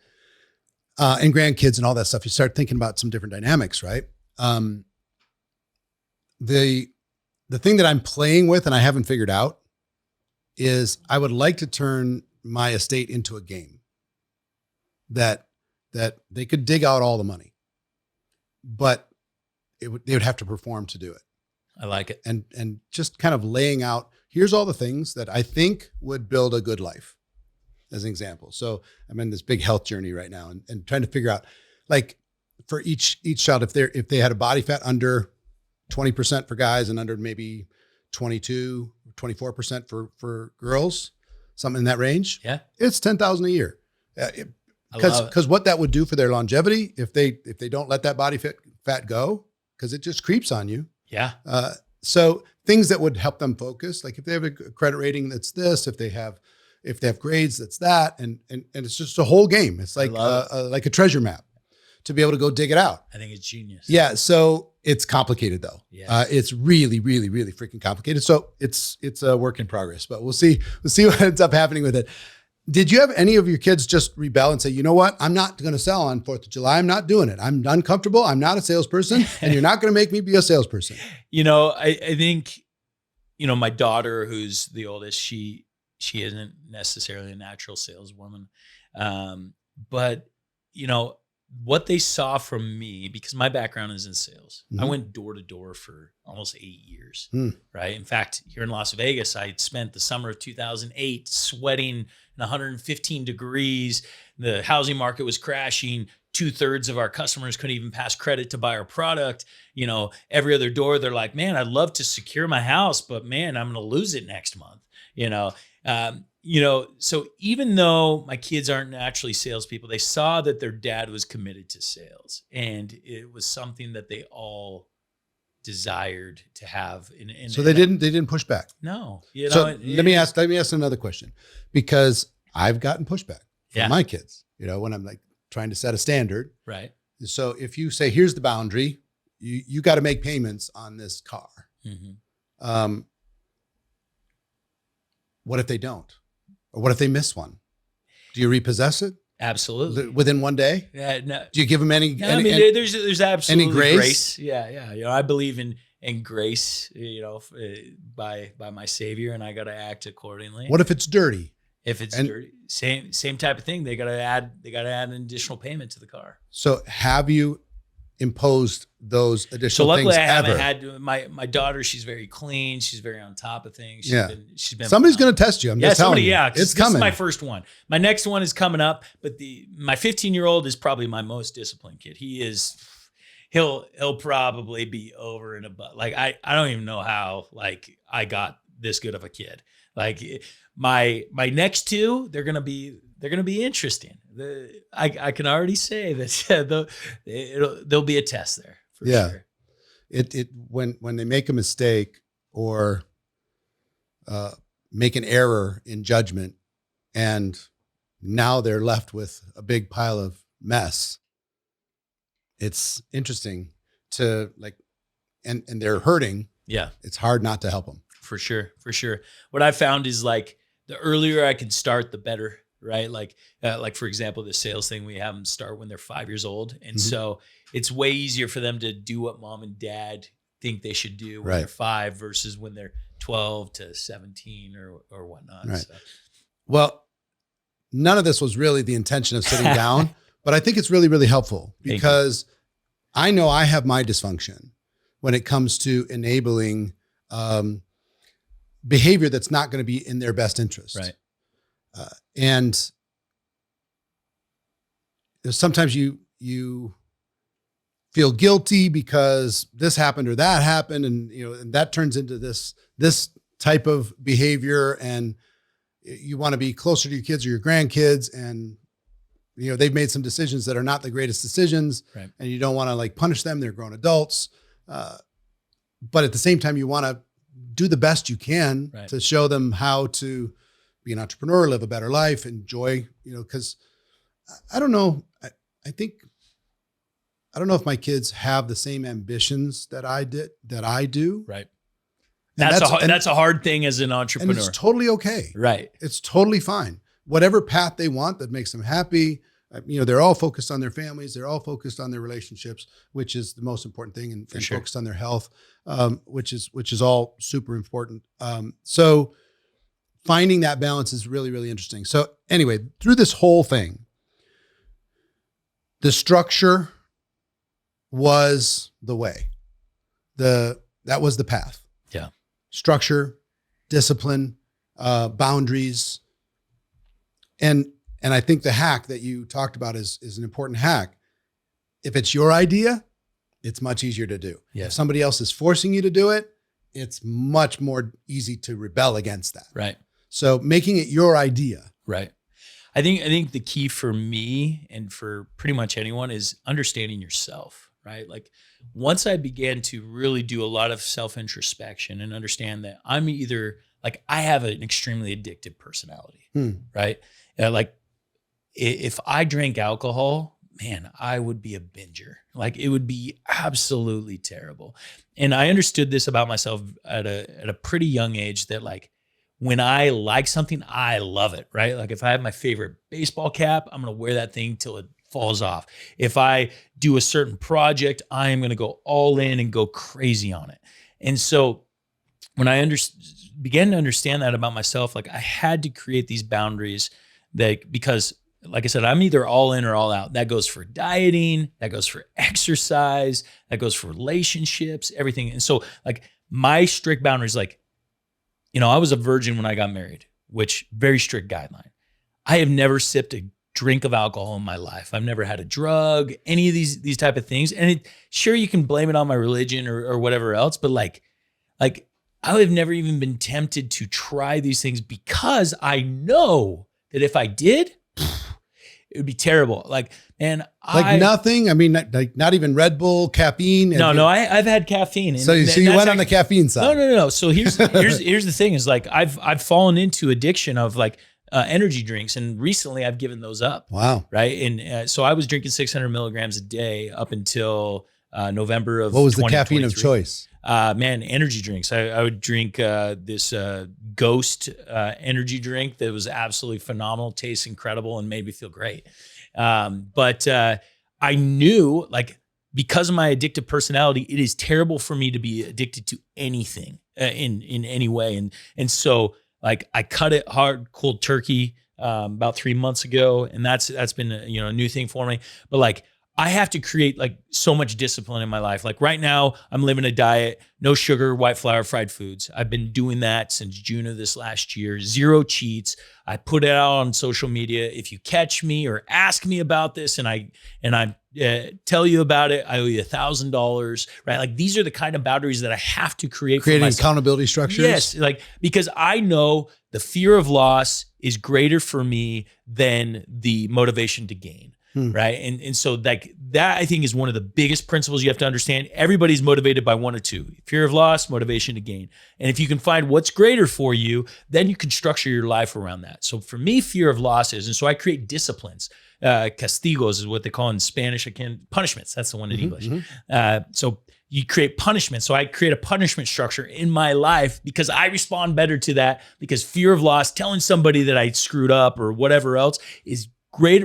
And grandkids and all that stuff, you start thinking about some different dynamics, right? The thing that I'm playing with and I haven't figured out is I would like to turn my estate into a game that they could dig out all the money, but they would have to perform to do it. I like it. And just kind of laying out, here's all the things that I think would build a good life, as an example. So I'm in this big health journey right now and trying to figure out, like, for each child, if they had a body fat under 20% for guys and under maybe 22 24% for girls, something in that range. Yeah. It's 10,000 a year. Because what that would do for their longevity, if they don't let that body fat go, because it just creeps on you. Yeah. So things that would help them focus, like if they have a credit rating that's this, if they have grades that's that, and it's just a whole game. It's like a treasure map to be able to go dig it out. I think it's genius. Yeah. So it's complicated though. Yeah. It's really, really, really freaking complicated. So it's a work in progress, but we'll see what ends up happening with it. Did you have any of your kids just rebel and say, you know what? I'm not going to sell on 4th of July. I'm not doing it. I'm uncomfortable. I'm not a salesperson, and you're not going to make me be a salesperson. I think, my daughter, who's the oldest, she isn't necessarily a natural saleswoman. But what they saw from me, because my background is in sales, I went door to door for almost 8 years, right? In fact, here in Las Vegas, I spent the summer of 2008 sweating in 115 degrees. The housing market was crashing. 2/3 of our customers couldn't even pass credit to buy our product. Every other door, they're like, man, I'd love to secure my house, but man, I'm going to lose it next month. So even though my kids aren't naturally salespeople, they saw that their dad was committed to sales, and it was something that they all desired to have. So they didn't push back. No. Let me ask another question, because I've gotten pushback from my kids, when I'm like trying to set a standard. Right. So if you say, here's the boundary, you got to make payments on this car. Mm-hmm. What if they don't? Or what if they miss one? Do you repossess it? Absolutely. Within one day? No. Do you give them any? No, there's absolutely any grace? Yeah. I believe in grace, by my Savior, and I got to act accordingly. What if it's dirty? If it's dirty, same type of thing. They got to add an additional payment to the car. So have you imposed those additional luckily things I haven't ever? had my daughter. She's very clean. She's very on top of things. She's been Somebody's going to test you. I'm just telling you. Yeah, it's this coming. is my first one. My next one is coming up, but my 15-year-old is probably my most disciplined kid. He'll probably be over and above. Like I don't even know how I got this good of a kid. Like my next two, they're gonna be interesting. I can already say that there'll be a test there for sure. When they make a mistake or make an error in judgment, and now they're left with a big pile of mess. It's interesting to and they're hurting. Yeah, it's hard not to help them. For sure. What I found is the earlier I can start, the better, right? Like for example, the sales thing, we have them start when they're 5 years old. And so it's way easier for them to do what mom and dad think they should do when they're 5 versus when they're 12 to 17 or whatnot. Right. So. Well, none of this was really the intention of sitting down, but I think it's really, really helpful because I know I have my dysfunction when it comes to enabling behavior that's not going to be in their best interest. Right. And sometimes you feel guilty because this happened or that happened. And, and that turns into this type of behavior, and you want to be closer to your kids or your grandkids. And, they've made some decisions that are not the greatest decisions, right, and you don't want to punish them. They're grown adults. But at the same time, you want to do the best you can to show them how to be an entrepreneur, live a better life, enjoy, because I don't know. I don't know if my kids have the same ambitions that I do. Right. That's a hard thing as an entrepreneur. And it's totally okay. Right. It's totally fine. Whatever path they want that makes them happy. They're all focused on their families. They're all focused on their relationships, which is the most important thing, and focused on their health, which is all super important. So finding that balance is really, really interesting. So anyway, through this whole thing, the structure was the way. That was the path. Yeah. Structure, discipline, boundaries. And I think the hack that you talked about is an important hack. If it's your idea, it's much easier to do. Yeah. If somebody else is forcing you to do it, it's much more easy to rebel against that. Right. So making it your idea. Right. I think the key for me and for pretty much anyone is understanding yourself, right? Like once I began to really do a lot of self-introspection and understand that I'm either like, I have an extremely addictive personality, right? Like if I drank alcohol, man, I would be a binger. Like it would be absolutely terrible. And I understood this about myself at a pretty young age that like, when I like something, I love it, right? Like if I have my favorite baseball cap, I'm going to wear that thing till it falls off. If I do a certain project, I am going to go all in and go crazy on it. And so when I began to understand that about myself, like I had to create these boundaries because like I said, I'm either all in or all out. That goes for dieting, that goes for exercise, that goes for relationships, everything. And so like my strict boundaries, like, I was a virgin when I got married, which very strict guideline. I have never sipped a drink of alcohol in my life. I've never had a drug, any of these type of things. And sure, you can blame it on my religion or whatever else, but like I have never even been tempted to try these things because I know that if I did, it would be terrible. Like, man, nothing. I mean, not even Red Bull, caffeine. No, I've had caffeine. So you went on the caffeine side. No. So here's the thing is like, I've fallen into addiction of like energy drinks. And recently I've given those up. Wow. Right. And so I was drinking 600 milligrams a day up until November of What was the caffeine of choice? Man, energy drinks. I would drink this Ghost energy drink that was absolutely phenomenal, tastes incredible, and made me feel great. But I knew, like, because of my addictive personality, it is terrible for me to be addicted to anything in any way. And so, like, I cut it hard, cold turkey about 3 months ago, and that's been a new thing for me. But like, I have to create like so much discipline in my life. Like right now I'm living a diet, no sugar, white flour, fried foods. I've been doing that since June of this last year, 0 cheats. I put it out on social media. If you catch me or ask me about this and I tell you about it, I owe you $1,000, right? Like these are the kind of boundaries that I have to create. Creating accountability structures. Yes. Like, because I know the fear of loss is greater for me than the motivation to gain. Right. And so like that, I think, is one of the biggest principles you have to understand. Everybody's motivated by one or two: fear of loss, motivation to gain. And if you can find what's greater for you, then you can structure your life around that. So for me, fear of loss is, and so I create disciplines. Castigos is what they call in Spanish. Punishments. That's the one in English. So you create punishment. So I create a punishment structure in my life because I respond better to that, because fear of loss, telling somebody that I screwed up or whatever else, is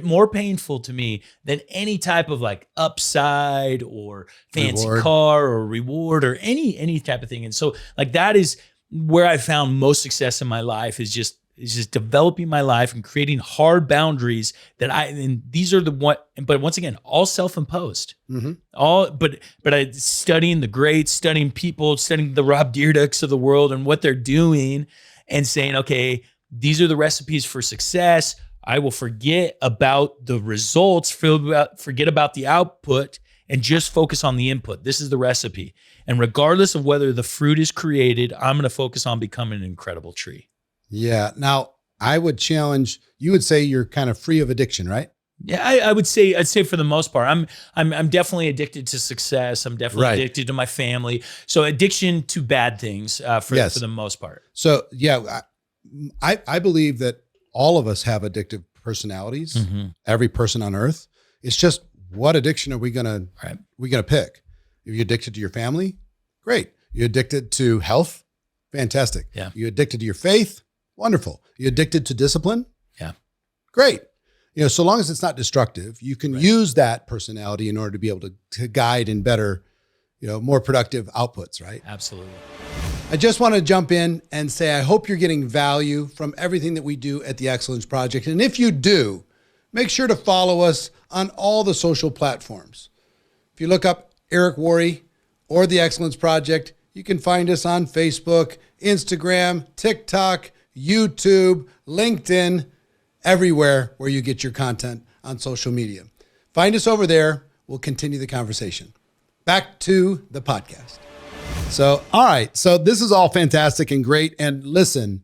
more painful to me than any type of like upside or fancy car or reward or any type of thing. And so like that is where I found most success in my life, is just developing my life and creating hard boundaries and these are but once again, all self-imposed, but studying the greats, studying people, studying the Rob Dyrdeks of the world and what they're doing and saying, okay, these are the recipes for success. I will forget about the results, forget about the output, and just focus on the input. This is the recipe. And regardless of whether the fruit is created, I'm going to focus on becoming an incredible tree. Yeah. Now, I would challenge, you would say you're kind of free of addiction, right? Yeah, I'd say for the most part, I'm definitely addicted to success. I'm definitely addicted to my family. So addiction to bad things for the most part. So yeah, I believe that all of us have addictive personalities. Every person on earth. It's just, what addiction are we gonna pick? If you're addicted to your family, great. You're addicted to health, fantastic. Yeah. You're addicted to your faith, wonderful. You're addicted to discipline, yeah, great. So long as it's not destructive, you can use that personality in order to be able to guide in better, more productive outputs, right? Absolutely. I just want to jump in and say, I hope you're getting value from everything that we do at the Excellence Project. And if you do, make sure to follow us on all the social platforms. If you look up Eric Worre or the Excellence Project, you can find us on Facebook, Instagram, TikTok, YouTube, LinkedIn, everywhere where you get your content on social media. Find us over there. We'll continue the conversation. Back to the podcast. So, all right. So this is all fantastic and great. And listen,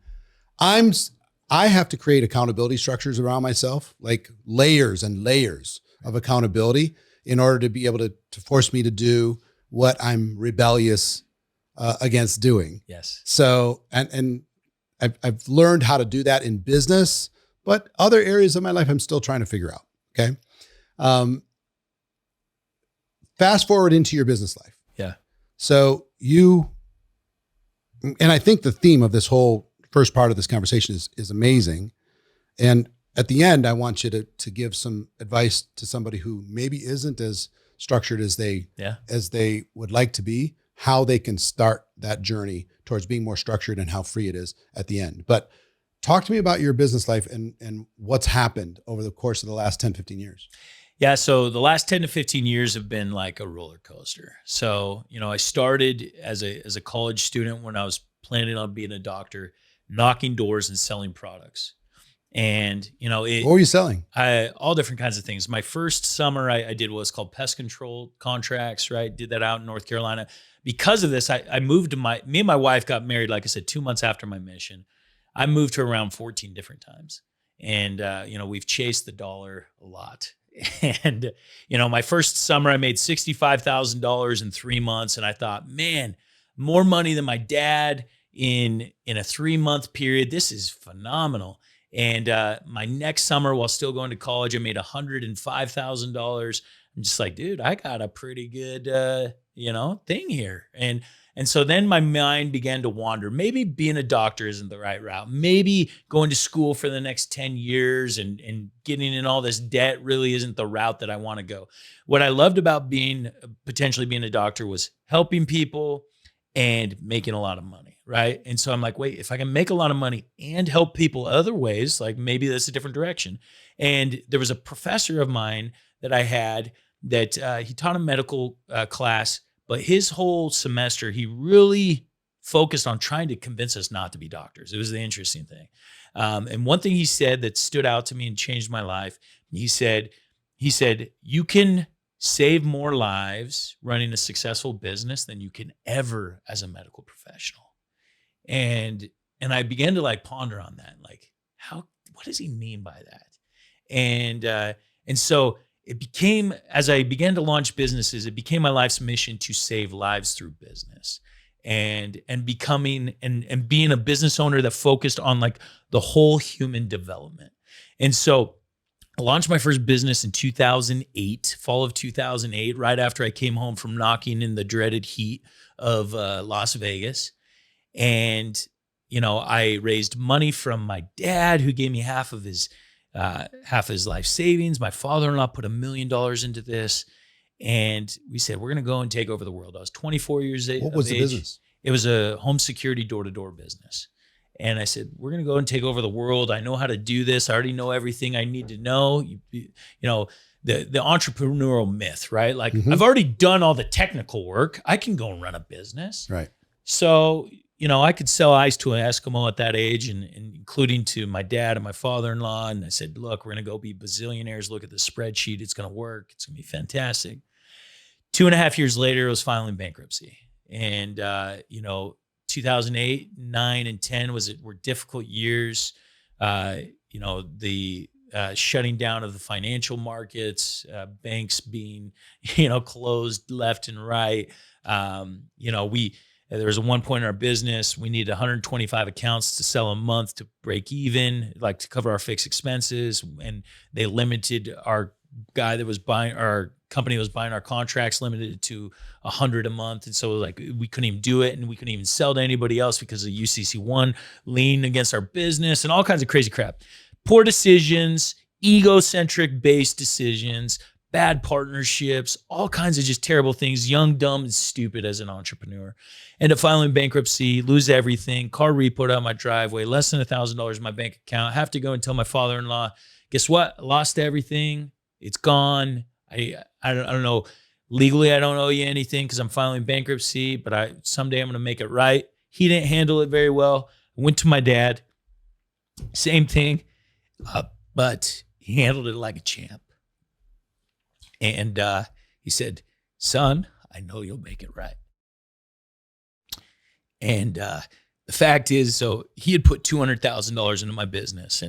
I have to create accountability structures around myself, like layers and layers of accountability in order to be able to force me to do what I'm rebellious against doing. Yes. So, and I've learned how to do that in business, but other areas of my life, I'm still trying to figure out. Okay. Fast forward into your business life. Yeah. So and I think the theme of this whole first part of this conversation is amazing. And at the end, I want you to give some advice to somebody who maybe isn't as structured as they would like to be, how they can start that journey towards being more structured and how free it is at the end. But talk to me about your business life and what's happened over the course of the last 10, 15 years. Yeah. So the last 10 to 15 years have been like a roller coaster. So, I started as a college student when I was planning on being a doctor, knocking doors and selling products. And, what were you selling? All different kinds of things. My first summer I did what's called pest control contracts, right? Did that out in North Carolina. Because of this, I moved to me and my wife got married, like I said, 2 months after my mission. I moved her around 14 different times. And, we've chased the dollar a lot. And, my first summer, I made $65,000 in 3 months. And I thought, man, more money than my dad in a 3-month period. This is phenomenal. And my next summer, while still going to college, I made $105,000. I'm just like, dude, I got a pretty good, thing here. And so then my mind began to wander. Maybe being a doctor isn't the right route. Maybe going to school for the next 10 years and getting in all this debt really isn't the route that I want to go. What I loved about potentially being a doctor was helping people and making a lot of money, right? And so I'm like, wait, if I can make a lot of money and help people other ways, like maybe that's a different direction. And there was a professor of mine that I had that he taught a medical class, but his whole semester, he really focused on trying to convince us not to be doctors. It was the interesting thing. And one thing he said that stood out to me and changed my life, he said, you can save more lives running a successful business than you can ever as a medical professional. And I began to like ponder on that, like what does he mean by that? And so it became, as I began to launch businesses, it became my life's mission to save lives through business and becoming and being a business owner that focused on like the whole human development. And so I launched my first business in 2008, fall of 2008, right after I came home from knocking in the dreaded heat of Las Vegas. And, I raised money from my dad, who gave me half of his life savings. My father-in-law put $1 million into this. And we said, we're going to go and take over the world. I was 24 years old. What was the business? It was a home security door-to-door business. And I said, we're going to go and take over the world. I know how to do this. I already know everything I need to know. The entrepreneurial myth, right? Like I've already done all the technical work. I can go and run a business. Right. So, I could sell ice to an Eskimo at that age and including to my dad and my father-in-law. And I said, look, we're going to go be bazillionaires. Look at the spreadsheet. It's going to work. It's going to be fantastic. 2.5 years later, it was filing bankruptcy. And, 2008, 9, and 10 were difficult years. The shutting down of the financial markets, banks being, closed left and right. There was one point in our business, we needed 125 accounts to sell a month to break even, like to cover our fixed expenses. And they limited our company that was buying our contracts, limited it to 100 a month. And so like we couldn't even do it, and we couldn't even sell to anybody else because of UCC1 leaned against our business and all kinds of crazy crap. Poor decisions, egocentric based decisions, bad partnerships, all kinds of just terrible things, young, dumb, and stupid as an entrepreneur. End up filing bankruptcy, lose everything, car repoed out my driveway, less than $1,000 in my bank account. Have to go and tell my father-in-law, guess what? I lost everything. It's gone. I don't know. Legally, I don't owe you anything because I'm filing bankruptcy, but someday I'm going to make it right. He didn't handle it very well. I went to my dad. Same thing, but he handled it like a champ. And he said, son, I know you'll make it right. And the fact is, so he had put $200,000 into my business,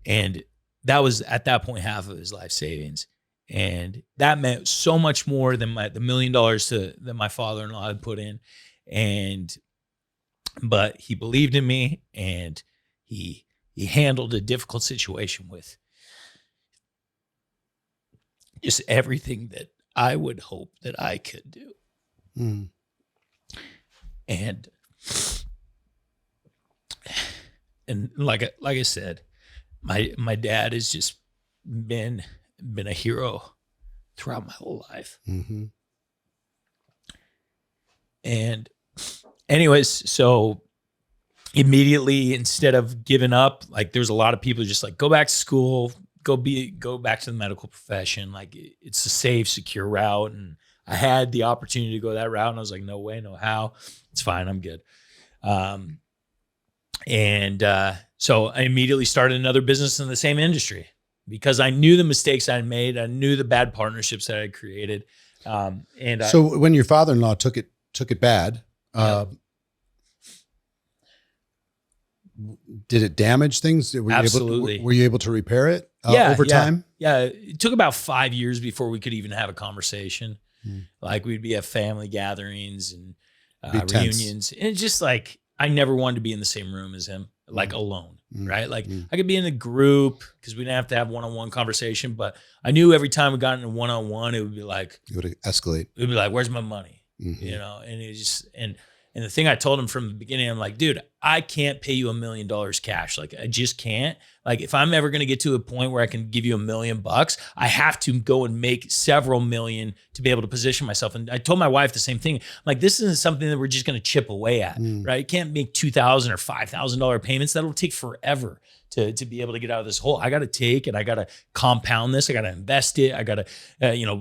and that was at that point half of his life savings. And that meant so much more than the $1 million that my father-in-law had put in. But he believed in me, and he handled a difficult situation with just everything that I would hope that I could do. Mm. And like I said, my dad has just been a hero throughout my whole life. Mm-hmm. And anyways, so immediately, instead of giving up, like there's a lot of people just like, go back to school, go back to the medical profession. Like it's a safe, secure route. And I had the opportunity to go that route, and I was like, no way, no how. It's fine. I'm good. So I immediately started another business in the same industry because I knew the mistakes I had made. I knew the bad partnerships that I had created. So when your father-in-law took it bad, did it damage things? Absolutely. Were you able to repair it over time? Yeah. It took about 5 years before we could even have a conversation. Like we'd be at family gatherings and reunions. And it's just like, I never wanted to be in the same room as him, like alone, right? Like I could be in a group because we didn't have to have one-on-one conversation, but I knew every time we got into one-on-one, it would be like, it would escalate. It would be like, where's my money? You know? And it just, and the thing I told him from the beginning, I'm like, dude, I can't pay you $1 million cash. Like I just can't. Like if I'm ever going to get to a point where I can give you $1 million, I have to go and make several million to be able to position myself. And I told my wife the same thing. I'm like, this isn't something that we're just going to chip away at, right? You can't make $2,000 or $5,000 payments. That'll take forever to be able to get out of this hole. I got to take and I got to compound this. I got to invest it. I got to,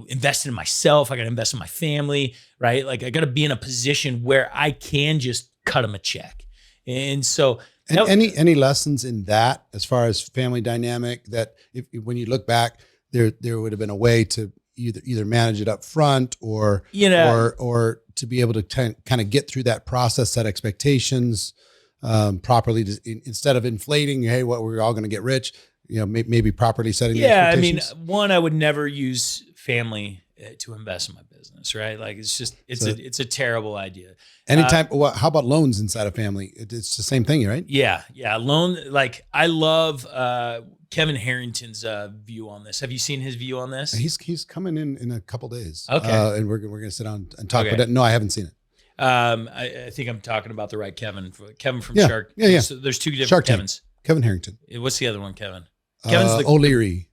invest in myself. I got to invest in my family, right? Like I got to be in a position where I can just cut them a check. And so, any lessons in that as far as family dynamic that when you look back, there would have been a way to either manage it up front or to be able to kind of get through that process, set expectations properly instead of inflating, hey, we're all going to get rich, maybe properly setting the expectations. I mean, one, I would never use family to invest in my business, right? Like it's a terrible idea. Anytime, how about loans inside a family? It's the same thing, right? Yeah. Loan, like I love Kevin Harrington's view on this. Have you seen his view on this? He's coming in a couple days. Okay. And we're going to sit down and talk about it. No, I haven't seen it. I think I'm talking about the right Kevin. Kevin from Shark. Yeah. So there's two different Shark Kevins. Kevin Harrington. What's the other one, Kevin? Kevin's O'Leary.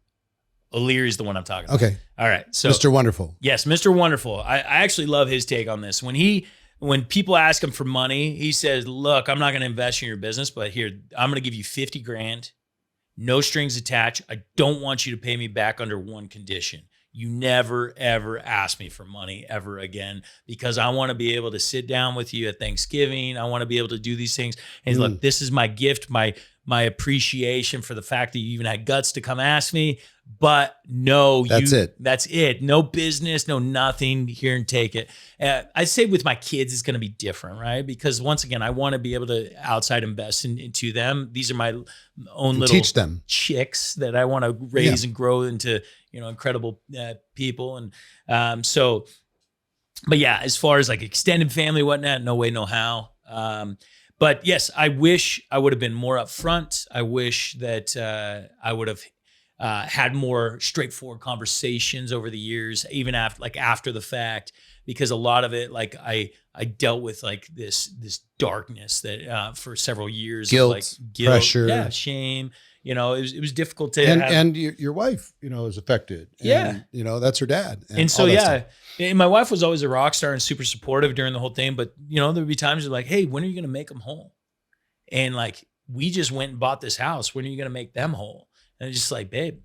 O'Leary's the one I'm talking about. Okay. All right. So Mr. Wonderful. Yes, Mr. Wonderful. I actually love his take on this. When people ask him for money, he says, look, I'm not going to invest in your business, but here, I'm going to give you 50 grand, no strings attached. I don't want you to pay me back under one condition. You never, ever ask me for money ever again, because I want to be able to sit down with you at Thanksgiving. I want to be able to do these things. And look, this is my gift, my appreciation for the fact that you even had guts to come ask me. But no, that's it. No business, no nothing. Here and take it. I'd say with my kids, it's going to be different, right? Because once again, I want to be able to outside invest into them. These are my own little teach them chicks that I want to raise and grow into, incredible people. And but yeah, as far as like extended family, whatnot, no way, no how. But yes, I wish I would have been more upfront. I wish that I would have had more straightforward conversations over the years, even after the fact, because a lot of it, like I dealt with like this darkness that for several years, guilt, pressure, shame. It was difficult to and your wife, is affected. And, that's her dad. And so, and my wife was always a rock star and super supportive during the whole thing. But, there'd be times like, hey, when are you going to make them whole? And like, we just went and bought this house. When are you going to make them whole? And it's just like, babe,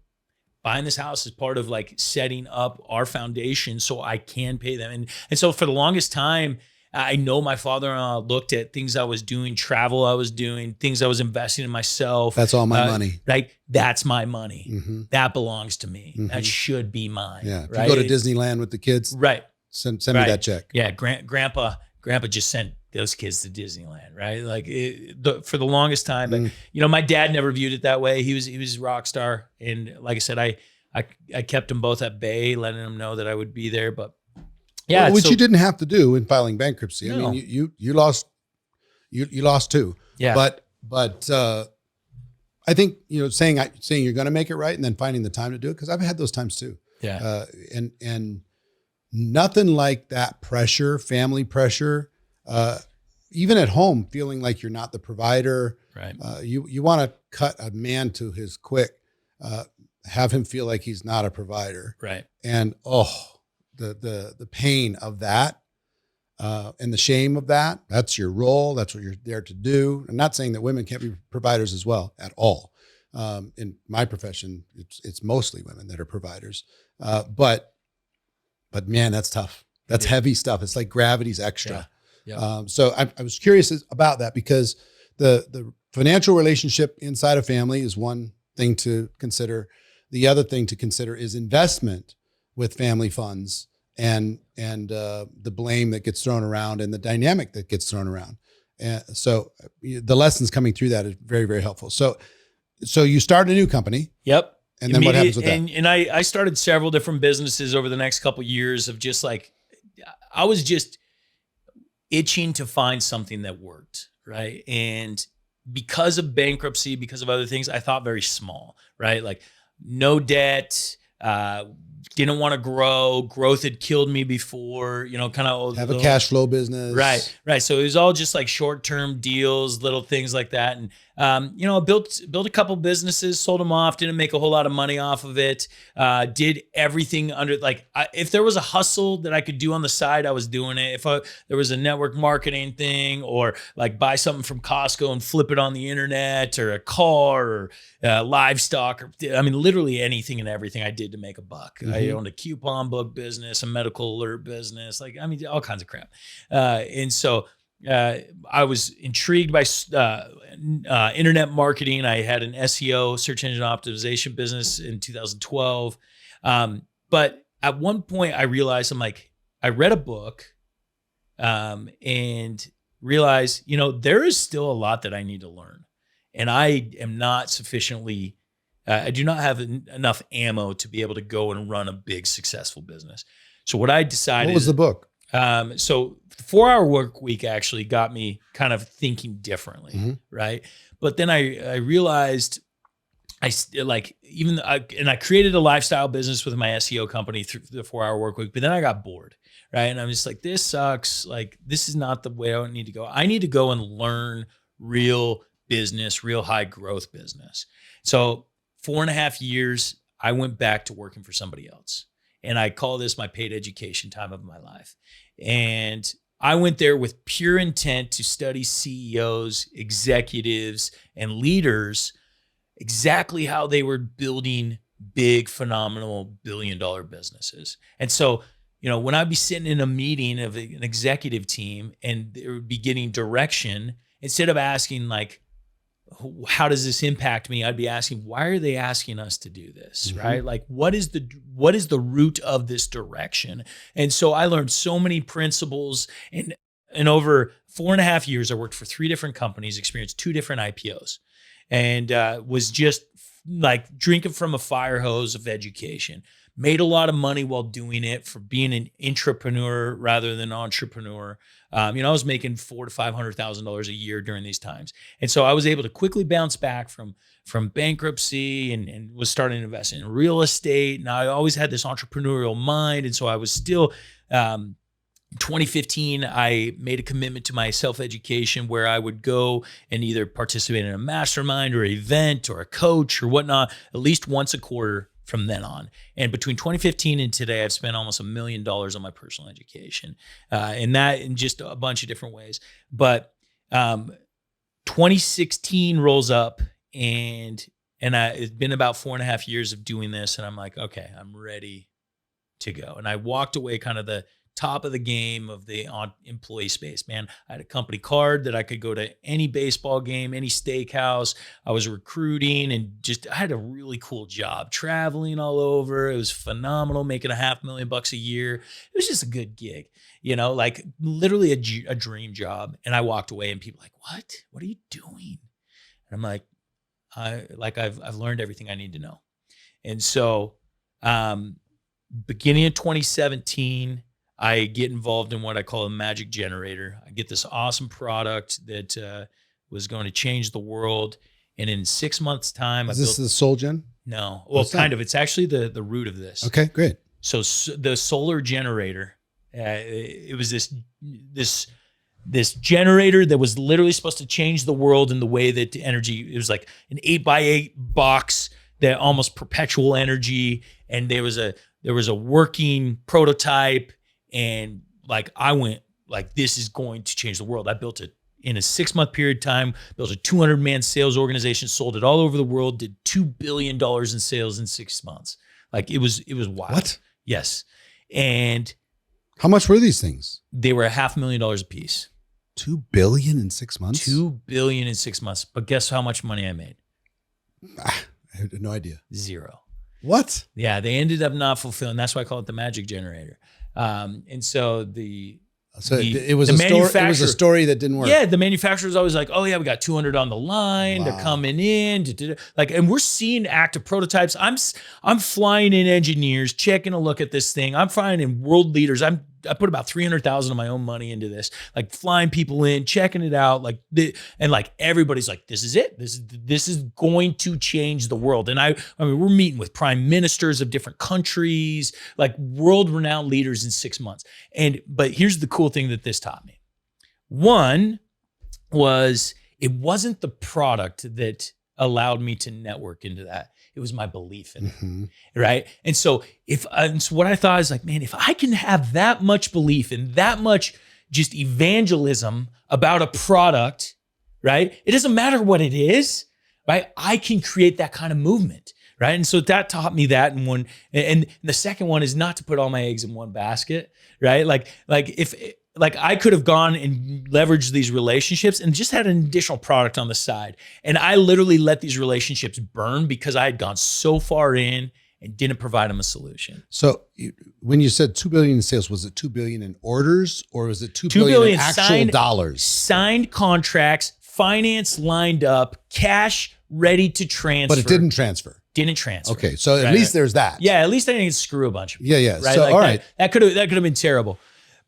buying this house is part of like setting up our foundation so I can pay them. And so for the longest time, I know my father-in-law looked at things I was doing, travel I was doing, things I was investing in myself. That's all my money. Right? That's my money. Mm-hmm. That belongs to me. Mm-hmm. That should be mine. Yeah. If right? you go to Disneyland with the kids, right? Send me that check. Yeah. Grandpa just sent those kids to Disneyland, right? Like for the longest time, but my dad never viewed it that way. He was a rock star, and like I said, I kept them both at bay, letting them know that I would be there. But yeah, which you didn't have to do in filing bankruptcy. No. I mean, you lost too. Yeah, but I think saying you're going to make it right and then finding the time to do it, because I've had those times too. Yeah, and nothing like that pressure, family pressure. Even at home, feeling like you're not the provider, right? You want to cut a man to his quick, have him feel like he's not a provider, right? And the pain of that, and the shame of that. That's your role. That's what you're there to do. I'm not saying that women can't be providers as well at all. In my profession, it's mostly women that are providers, but man, that's tough. That's heavy stuff. It's like gravity's extra. Yeah. Yeah. So I was curious about that, because the financial relationship inside a family is one thing to consider. The other thing to consider is investment with family funds and the blame that gets thrown around and the dynamic that gets thrown around. And so the lessons coming through that is very, very helpful. So you start a new company. Yep. And then what happens with that? And I started several different businesses over the next couple of years of just like, I was just itching to find something that worked, right? And because of bankruptcy, because of other things, I thought very small, right? Like no debt, didn't want to grow. Growth had killed me before, kind of have a cash flow business. Right. So it was all just like short-term deals, little things like that. And, I built a couple businesses, sold them off, didn't make a whole lot of money off of it. Did everything under, if there was a hustle that I could do on the side, I was doing it. If there was a network marketing thing, or like buy something from Costco and flip it on the internet, or a car, or livestock, or literally anything and everything I did to make a buck. Mm-hmm. I owned a coupon book business, a medical alert business, all kinds of crap. And so I was intrigued by internet marketing. I had an SEO, search engine optimization business in 2012. But at one point I realized, I read a book and realized, there is still a lot that I need to learn. And I am not sufficiently, I do not have enough ammo to be able to go and run a big successful business. So what I decided— What was the book? So the 4-Hour Work Week actually got me kind of thinking differently. Mm-hmm. Right. But then I realized I created a lifestyle business with my SEO company through the 4-Hour Work Week, but then I got bored. Right. And I'm just like, this sucks. Like, this is not the way I need to go. I need to go and learn real business, real high growth business. So 4.5 years, I went back to working for somebody else. And I call this my paid education time of my life. And I went there with pure intent to study CEOs, executives, and leaders, exactly how they were building big, phenomenal billion-dollar businesses. And so, when I'd be sitting in a meeting of an executive team and they would be getting direction, instead of asking how does this impact me? I'd be asking, why are they asking us to do this? Mm-hmm. Right? Like, what is the root of this direction? And so I learned so many principles, and over 4.5 years, I worked for 3 different companies, experienced 2 different IPOs, and was just like drinking from a fire hose of education. Made a lot of money while doing it, for being an intrapreneur rather than entrepreneur. I was making $400,000 to $500,000 a year during these times. And so I was able to quickly bounce back from bankruptcy and was starting to invest in real estate. And I always had this entrepreneurial mind. And so I was still, 2015, I made a commitment to my self-education where I would go and either participate in a mastermind or event or a coach or whatnot, at least once a quarter from then on. And between 2015 and today, I've spent almost $1 million on my personal education, and that in just a bunch of different ways. But 2016 rolls up, and it's been about 4.5 years of doing this, and I'm like, okay, I'm ready to go. And I walked away kind of the top of the game of the employee space, man. I had a company card that I could go to any baseball game, any steakhouse. I was recruiting and I had a really cool job, traveling all over. It was phenomenal, making $500,000 a year. It was just a good gig, like literally a dream job. And I walked away and people were like, what are you doing? And I'm like, I've learned everything I need to know. And so, beginning of 2017, I get involved in what I call a magic generator. I get this awesome product that was going to change the world. And in 6 months' time, is this the SolGen? No, well, kind of. It's actually the root of this. Okay, great. So the solar generator, it was this generator that was literally supposed to change the world in the way that energy. It was like an 8x8 box that almost perpetual energy, and there was a working prototype, and I went this is going to change the world. I built it in a 6-month period of time, built a 200-man sales organization, sold it all over the world, did $2 billion in sales in 6 months. It was wild. What? Yes. And how much were these things? they were $500,000 a piece. $2 billion in 6 months? $2 billion in 6 months. But guess how much money I made? I had no idea. 0. What? Yeah, they ended up not fulfilling. That's why I call it the magic generator. And so it was a story that didn't work. Yeah, the manufacturer's always like, oh yeah, we got 200 on the line. Wow. They're coming in. And we're seeing active prototypes. I'm flying in engineers, checking a look at this thing. I'm flying in world leaders. I put about $300,000 of my own money into this, flying people in, checking it out, and everybody's like, this is it. This is going to change the world. And I mean, we're meeting with prime ministers of different countries, world-renowned leaders in 6 months. But here's the cool thing that this taught me. One was it wasn't the product that allowed me to network into that. It was my belief in it, right? And so what I thought is man, if I can have that much belief and that much just evangelism about a product, right? It doesn't matter what it is, right? I can create that kind of movement, right? And so that taught me that. And the second one is not to put all my eggs in one basket, right? If I could have gone and leveraged these relationships and just had an additional product on the side. And I literally let these relationships burn because I had gone so far in and didn't provide them a solution. So when you said $2 billion in sales, was it $2 billion in orders or was it $2 billion in actual dollars? Signed contracts, finance lined up, cash ready to transfer. But it didn't transfer. Didn't transfer. Okay, so at least there's that. Yeah, at least I didn't screw a bunch of people. Yeah. Right? So all right. That could have been terrible.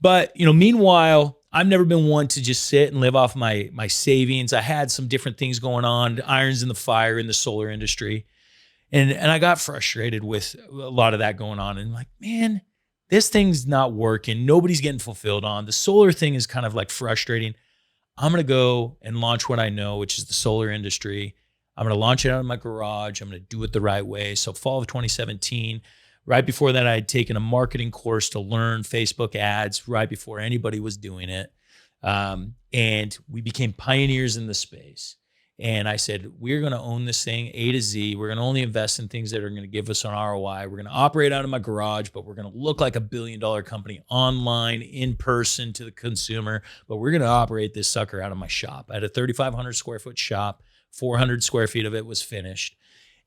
But meanwhile, I've never been one to just sit and live off my savings. I had some different things going on, irons in the fire in the solar industry. And I got frustrated with a lot of that going on. And man, this thing's not working. Nobody's getting fulfilled on. The solar thing is kind of frustrating. I'm going to go and launch what I know, which is the solar industry. I'm going to launch it out of my garage. I'm going to do it the right way. So fall of 2017, right before that, I had taken a marketing course to learn Facebook ads right before anybody was doing it. And we became pioneers in the space. And I said, we're going to own this thing A to Z. We're going to only invest in things that are going to give us an ROI. We're going to operate out of my garage, but we're going to look like $1 billion company online, in person to the consumer. But we're going to operate this sucker out of my shop. I had a 3,500 square foot shop. 400 square feet of it was finished.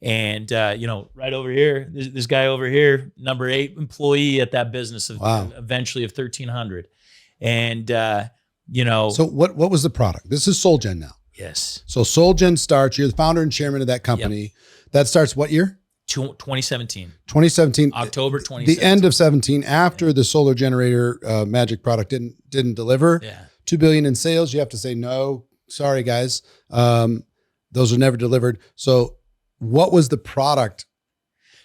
And, right over here, this guy over here, number 8 employee at that business, eventually of 1,300. And, So what was the product? This is SolGen now. Yes. So SolGen starts, you're the founder and chairman of that company. Yep. That starts what year? 2017. 2017. October 2017. The end of 17, after the solar generator magic product didn't deliver. Yeah. $2 billion in sales. You have to say, no, sorry guys. Those were never delivered. So what was the product?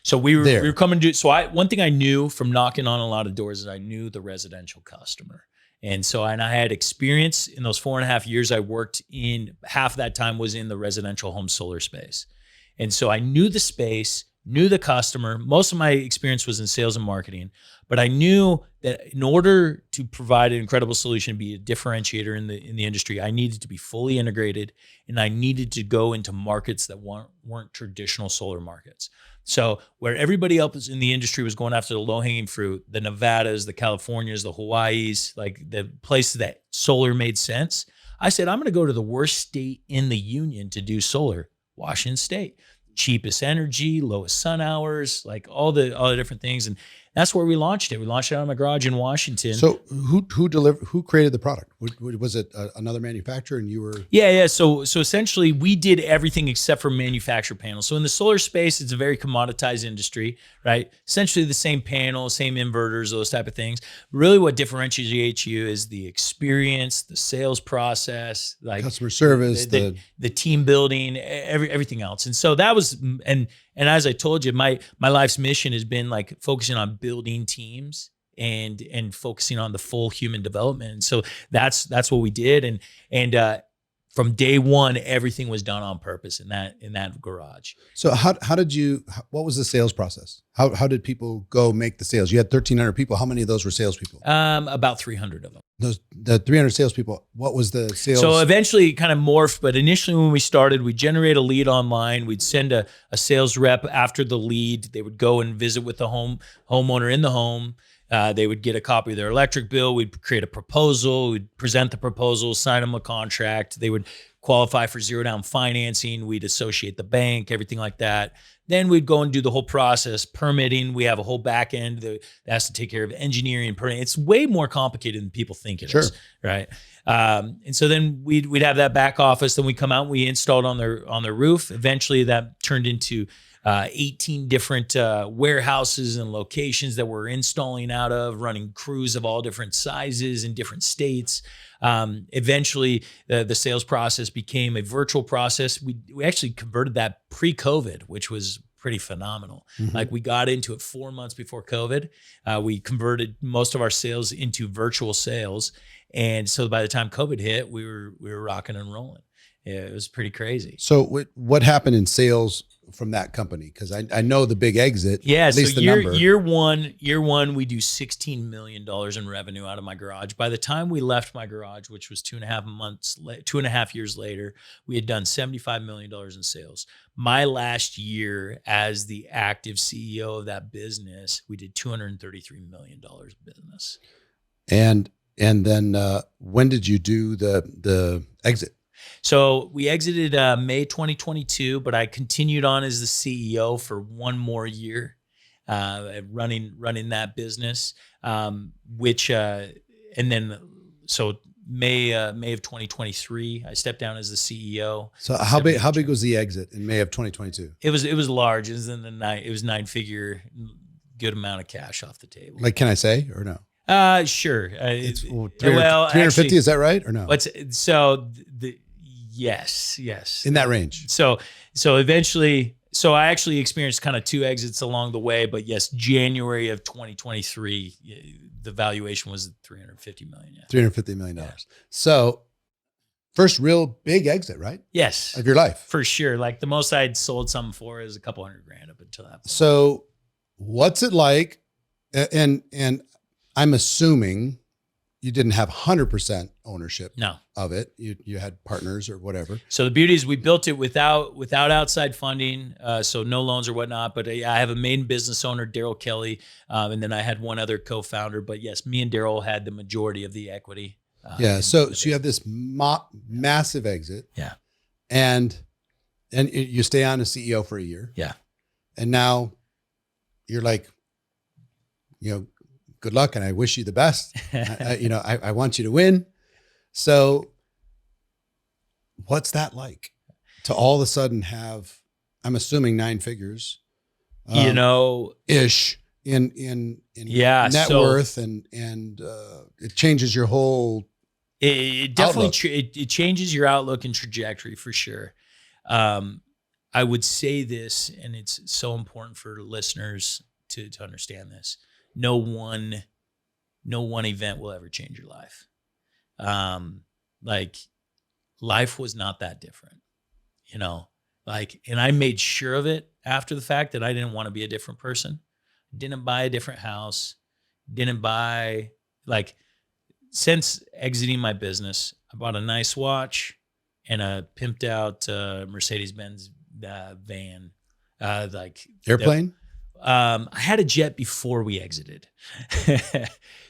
So we were coming to, one thing I knew from knocking on a lot of doors is I knew the residential customer. And I had experience in those 4.5 years I worked in. Half of that time was in the residential home solar space. And so I knew the space, knew the customer. Most of my experience was in sales and marketing, but I knew that in order to provide an incredible solution, be a differentiator in the industry, I needed to be fully integrated, and I needed to go into markets that weren't traditional solar markets. So where everybody else in the industry was going after the low-hanging fruit, the Nevadas, the Californias, the Hawaiis, like the places that solar made sense, I said, I'm going to go to the worst state in the union to do solar, Washington State. Cheapest energy, lowest sun hours, like all the different things. And that's where we launched it. We launched it out of my garage in Washington. So who created the product? Was it another manufacturer and you were? Yeah. So essentially we did everything except for manufacture panels. So in the solar space, it's a very commoditized industry, right? Essentially the same panel, same inverters, those type of things. Really what differentiates you is the experience, the sales process, like Customer service, the team building, everything else. And so that was, and as I told you, my life's mission has been like focusing on building teams and focusing on the full human development. And so that's what we did. And from day one, everything was done on purpose in that garage. So what was the sales process? How did people go make the sales? You had 1,300 people. How many of those were salespeople? About 300 of them. The 300 salespeople, what was the sales? So eventually it kind of morphed, but initially when we started, we'd generate a lead online. We'd send a sales rep after the lead. They would go and visit with the homeowner in the home. They would get a copy of their electric bill. We'd create a proposal. We'd present the proposal, sign them a contract. They would qualify for zero down financing. We'd associate the bank, everything like that. Then we'd go and do the whole process, permitting. We have a whole back end that has to take care of engineering and permitting. It's way more complicated than people think it is, right? And so then we'd have that back office. Then we come out and we installed on their roof. Eventually that turned into 18 different warehouses and locations that we're installing out of, running crews of all different sizes in different states. Eventually, the sales process became a virtual process. We actually converted that pre-COVID, which was pretty phenomenal. Mm-hmm. Like we got into it 4 months before COVID. We converted most of our sales into virtual sales. And so by the time COVID hit, we were rocking and rolling. Yeah, it was pretty crazy. So what happened in sales from that company? Because I know the big exit. Yeah, at least so the number. year one, we do $16 million in revenue out of my garage. By the time we left my garage, which was 2.5 years later, we had done $75 million in sales. My last year as the active CEO of that business, we did $233 million business. And then when did you do the exit? So we exited May 2022, but I continued on as the CEO for one more year, running that business. And then May of 2023, I stepped down as the CEO. So how big was the exit in May of 2022? It was large. It was in it was 9-figure, good amount of cash off the table. Like, can I say or no? Sure. It's 350, actually, is that right or no? Yes. In that range. So eventually, I actually experienced kind of two exits along the way, but yes, January of 2023, the valuation was $350 million. Yeah. $350 million. Yeah. So first real big exit, right? Yes. Of your life. For sure. Like the most I'd sold something for is a couple $100,000 up until that point. So what's it like? And I'm assuming you didn't have 100% ownership of it. You had partners or whatever. So the beauty is we built it without outside funding, so no loans or whatnot. But I have a main business owner, Daryl Kelly, and then I had one other co-founder. But yes, me and Daryl had the majority of the equity. So you have this massive exit. Yeah. And you stay on as CEO for a year. Yeah. And now you're like, good luck, and I wish you the best. I want you to win. So what's that like to all of a sudden have, I'm assuming 9 figures, ish in net worth and it changes your whole It definitely it changes your outlook and trajectory for sure. I would say this, and it's so important for listeners to understand this. No one event will ever change your life. Like life was not that different, and I made sure of it after the fact that I didn't want to be a different person. Didn't buy a different house. Didn't buy, like, since exiting my business, I bought a nice watch and a pimped out Mercedes-Benz van. Like Airplane? I had a jet before we exited.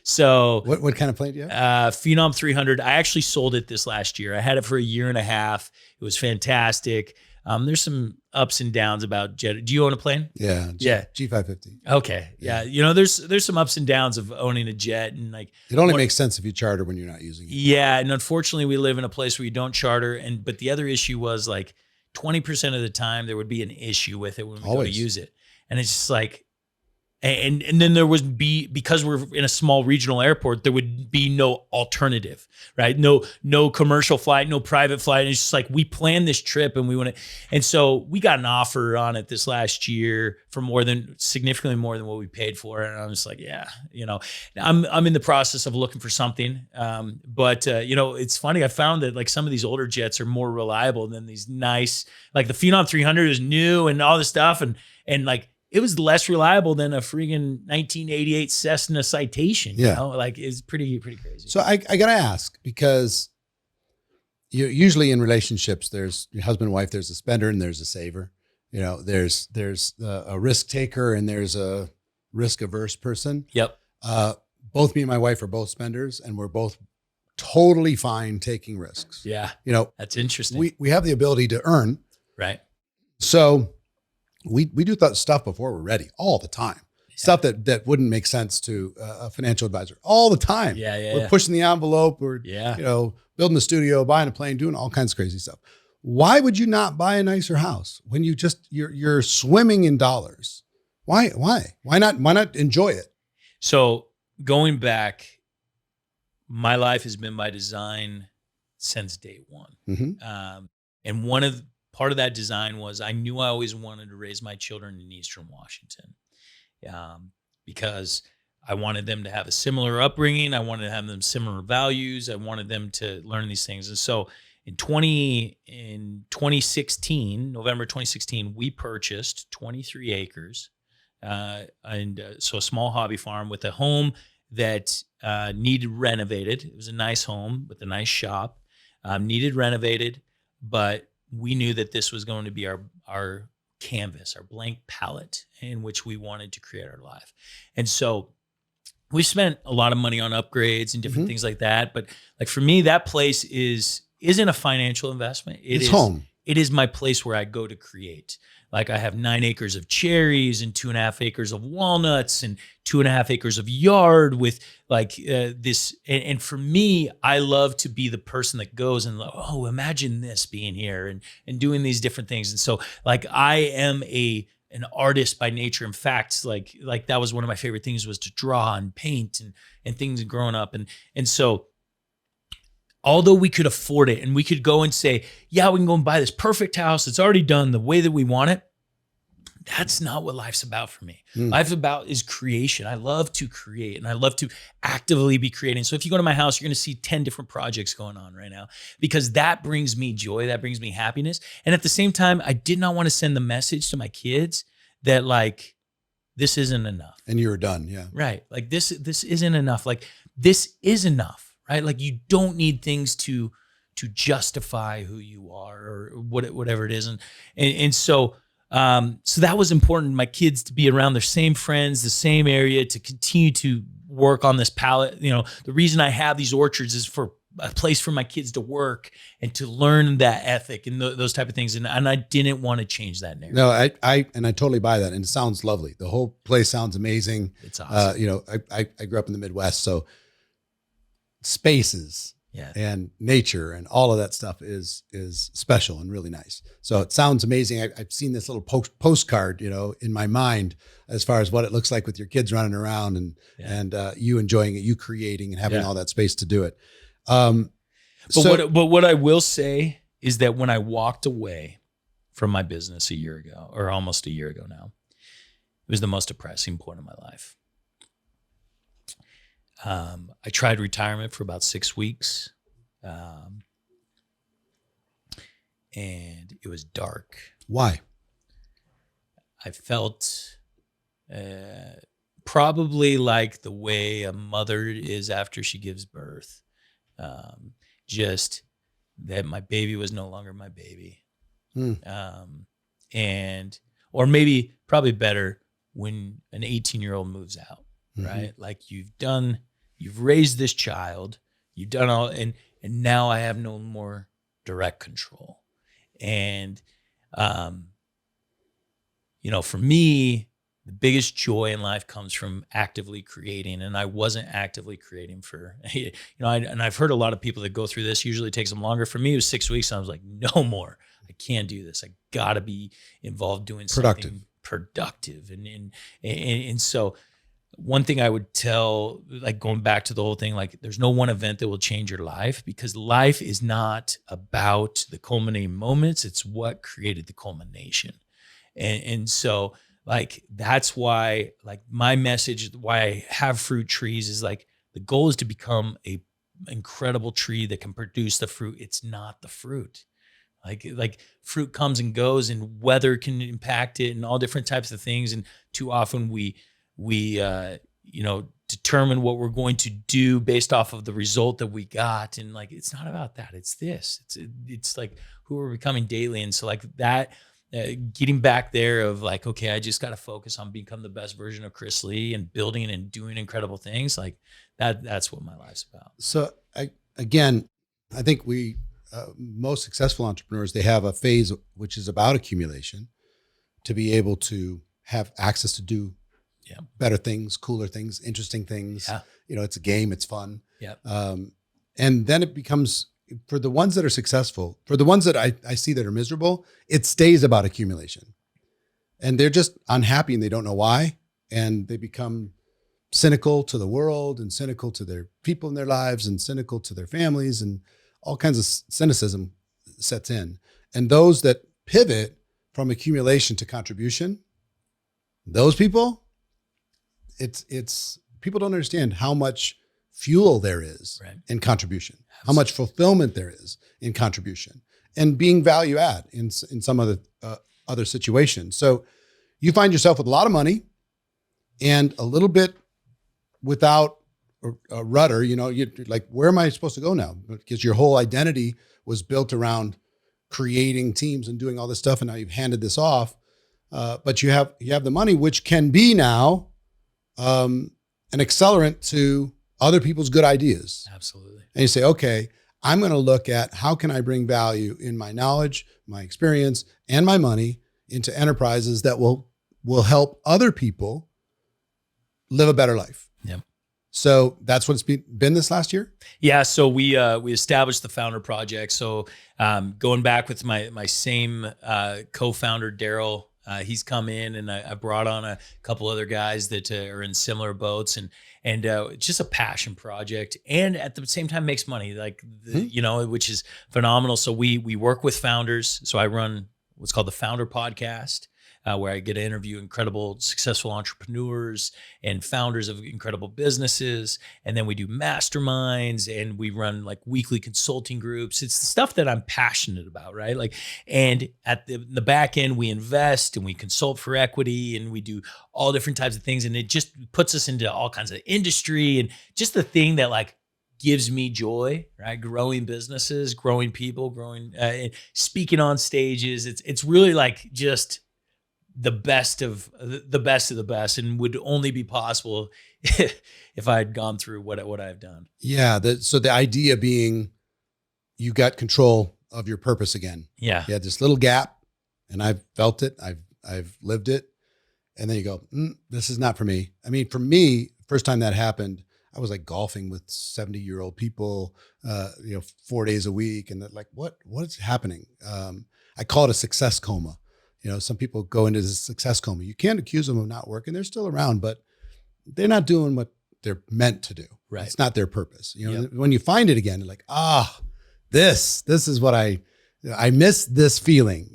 So What kind of plane do you have? Phenom 300. I actually sold it this last year. I had it for a year and a half. It was fantastic. There's some ups and downs about jet. Do you own a plane? Yeah. Yeah. G550. Okay. Yeah. You know, there's some ups and downs of owning a jet, and like It only makes sense if you charter when you're not using it. yeah. And unfortunately we live in a place where you don't charter. But the other issue was like 20% of the time there would be an issue with it when we go to use it. And it's just like, and then there was because we're in a small regional airport, there would be no alternative, right? No commercial flight, no private flight. And it's just like, we planned this trip and we want to, and so we got an offer on it this last year for significantly more than what we paid for it. And I'm just like, yeah, you know, I'm in the process of looking for something. But you know, it's funny. I found that like some of these older jets are more reliable than these nice, like the Phenom 300 is new and all this stuff. And like, it was less reliable than a freaking 1988 Cessna Citation. You know, like it's pretty crazy. So I got to ask, because usually in relationships, there's your husband and wife, there's a spender and there's a saver. You know, there's a risk taker and there's a risk averse person. Yep. Both me and my wife are both spenders, and we're both totally fine taking risks. Yeah. You know, that's interesting. We have the ability to earn. Right. So we do stuff before we're ready all the time. Yeah. Stuff that wouldn't make sense to a financial advisor all the time. We're pushing the envelope. We're you know, building a studio, buying a plane, doing all kinds of crazy stuff. Why would you not buy a nicer house when you're swimming in dollars? Why not enjoy it? So going back, my life has been by design since day one. Mm-hmm. And part of that design was I knew I always wanted to raise my children in Eastern Washington, because I wanted them to have a similar upbringing. I wanted to have them similar values. I wanted them to learn these things. And so in 2016, November 2016, we purchased 23 acres, so a small hobby farm with a home that needed renovated. It was a nice home with a nice shop, needed renovated, but we knew that this was going to be our canvas, our blank palette in which we wanted to create our life. And so we spent a lot of money on upgrades and different things like that. But like for me, that place isn't a financial investment. It's home. It is my place where I go to create. Like I have 9 acres of cherries and 2.5 acres of walnuts and 2.5 acres of yard with like this. And for me, I love to be the person that goes and oh, imagine this being here and doing these different things. And so like I am an artist by nature. In fact, like that was one of my favorite things was to draw and paint and things growing up. And so although we could afford it and we could go and say, yeah, we can go and buy this perfect house. It's already done the way that we want it. That's not what life's about for me. Life's about is creation. I love to create and I love to actively be creating. So if you go to my house, you're going to see 10 different projects going on right now because that brings me joy. That brings me happiness. And at the same time, I did not want to send the message to my kids that like, this isn't enough. And you were done. Yeah. Right. Like this isn't enough. Like this is enough. Right? Like you don't need things to justify who you are or whatever it is. And so that was important. My kids to be around their same friends, the same area, to continue to work on this palette. You know, the reason I have these orchards is for a place for my kids to work and to learn that ethic and those type of things. And I didn't want to change that narrative. No, I totally buy that. And it sounds lovely. The whole place sounds amazing. It's awesome. You know, I grew up in the Midwest, so spaces and nature and all of that stuff is special and really nice. So it sounds amazing. I've seen this little postcard, you know, in my mind as far as what it looks like with your kids running around and you enjoying it, you creating and having all that space to do it. But what I will say is that when I walked away from my business a year ago, or almost a year ago now, it was the most depressing point of my life. I tried retirement for about 6 weeks, and it was dark. Why? I felt probably like the way a mother is after she gives birth. Um, just that my baby was no longer my baby. Hmm. And, or maybe probably better when an 18-year-old moves out, right? Like you've raised this child, you've done all, and now I have no more direct control. And, for me, the biggest joy in life comes from actively creating. And I wasn't actively creating for, and I've heard a lot of people that go through this, usually it takes them longer. For me, it was 6 weeks. And I was like, no more. I can't do this. I gotta be involved doing something productive. And so one thing I would tell, like going back to the whole thing, like there's no one event that will change your life, because life is not about the culminating moments. It's what created the culmination. And so like, that's why, like my message, why I have fruit trees is like, the goal is to become a incredible tree that can produce the fruit. It's not the fruit. Like fruit comes and goes, and weather can impact it and all different types of things. And too often we determine what we're going to do based off of the result that we got. And like, it's not about that. It's this, it's like who we're becoming daily. And so like that, getting back there of like, okay, I just got to focus on becoming the best version of Chris Lee and building and doing incredible things like that. That's what my life's about. So I think most successful entrepreneurs, they have a phase which is about accumulation to be able to have access to do better things, cooler things, interesting things. Yeah. It's a game, it's fun. Yeah. And then it becomes, for the ones that are successful, for the ones that I see that are miserable, it stays about accumulation. And they're just unhappy and they don't know why. And they become cynical to the world and cynical to their people in their lives and cynical to their families, and all kinds of cynicism sets in. And those that pivot from accumulation to contribution, those people, it's people don't understand how much fuel there is in contribution, how much fulfillment there is in contribution, and being value add in some other situations. So you find yourself with a lot of money and a little bit without a rudder, you're like, where am I supposed to go now? Because your whole identity was built around creating teams and doing all this stuff. And now you've handed this off. But you have the money, which can be now an accelerant to other people's good ideas. Absolutely. And you say, okay, I'm going to look at how can I bring value in my knowledge, my experience, and my money into enterprises that will help other people live a better life. Yeah. So that's what it's been this last year? Yeah. So we established the Founder Project. So going back with my same co-founder, Daryl, he's come in, and I brought on a couple other guys that are in similar boats, and it's just a passion project, and at the same time makes money, like which is phenomenal. So we work with founders. So I run what's called the Founder Podcast, where I get to interview incredible, successful entrepreneurs and founders of incredible businesses. And then we do masterminds, and we run like weekly consulting groups. It's the stuff that I'm passionate about, right? Like, and at the back end, we invest and we consult for equity, and we do all different types of things. And it just puts us into all kinds of industry, and just the thing that like gives me joy, right? Growing businesses, growing people, speaking on stages. It's really like just the best of the best, and would only be possible if I had gone through what I've done. Yeah. So the idea being you got control of your purpose again. Yeah. You had this little gap, and I've felt it. I've lived it. And then you go, this is not for me. I mean, for me, first time that happened, I was like golfing with 70-year-old people, 4 days a week. And they're like, what is happening? I call it a success coma. Some people go into this success coma. You can't accuse them of not working. They're still around, but they're not doing what they're meant to do. Right. It's not their purpose. When you find it again, you're like, this is what I miss this feeling,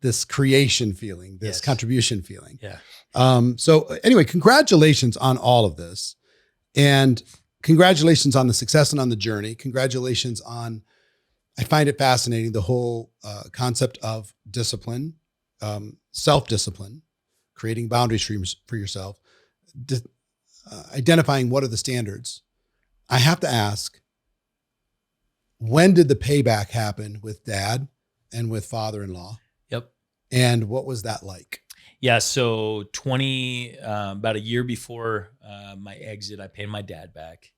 this creation feeling, this contribution feeling. Yeah. So anyway, congratulations on all of this, and congratulations on the success and on the journey. Congratulations on, I find it fascinating, the whole concept of discipline self-discipline, creating boundaries for yourself, identifying what are the standards. I have to ask, when did the payback happen with dad and with father-in-law? Yep. And what was that like? Yeah. So about a year before my exit, I paid my dad back.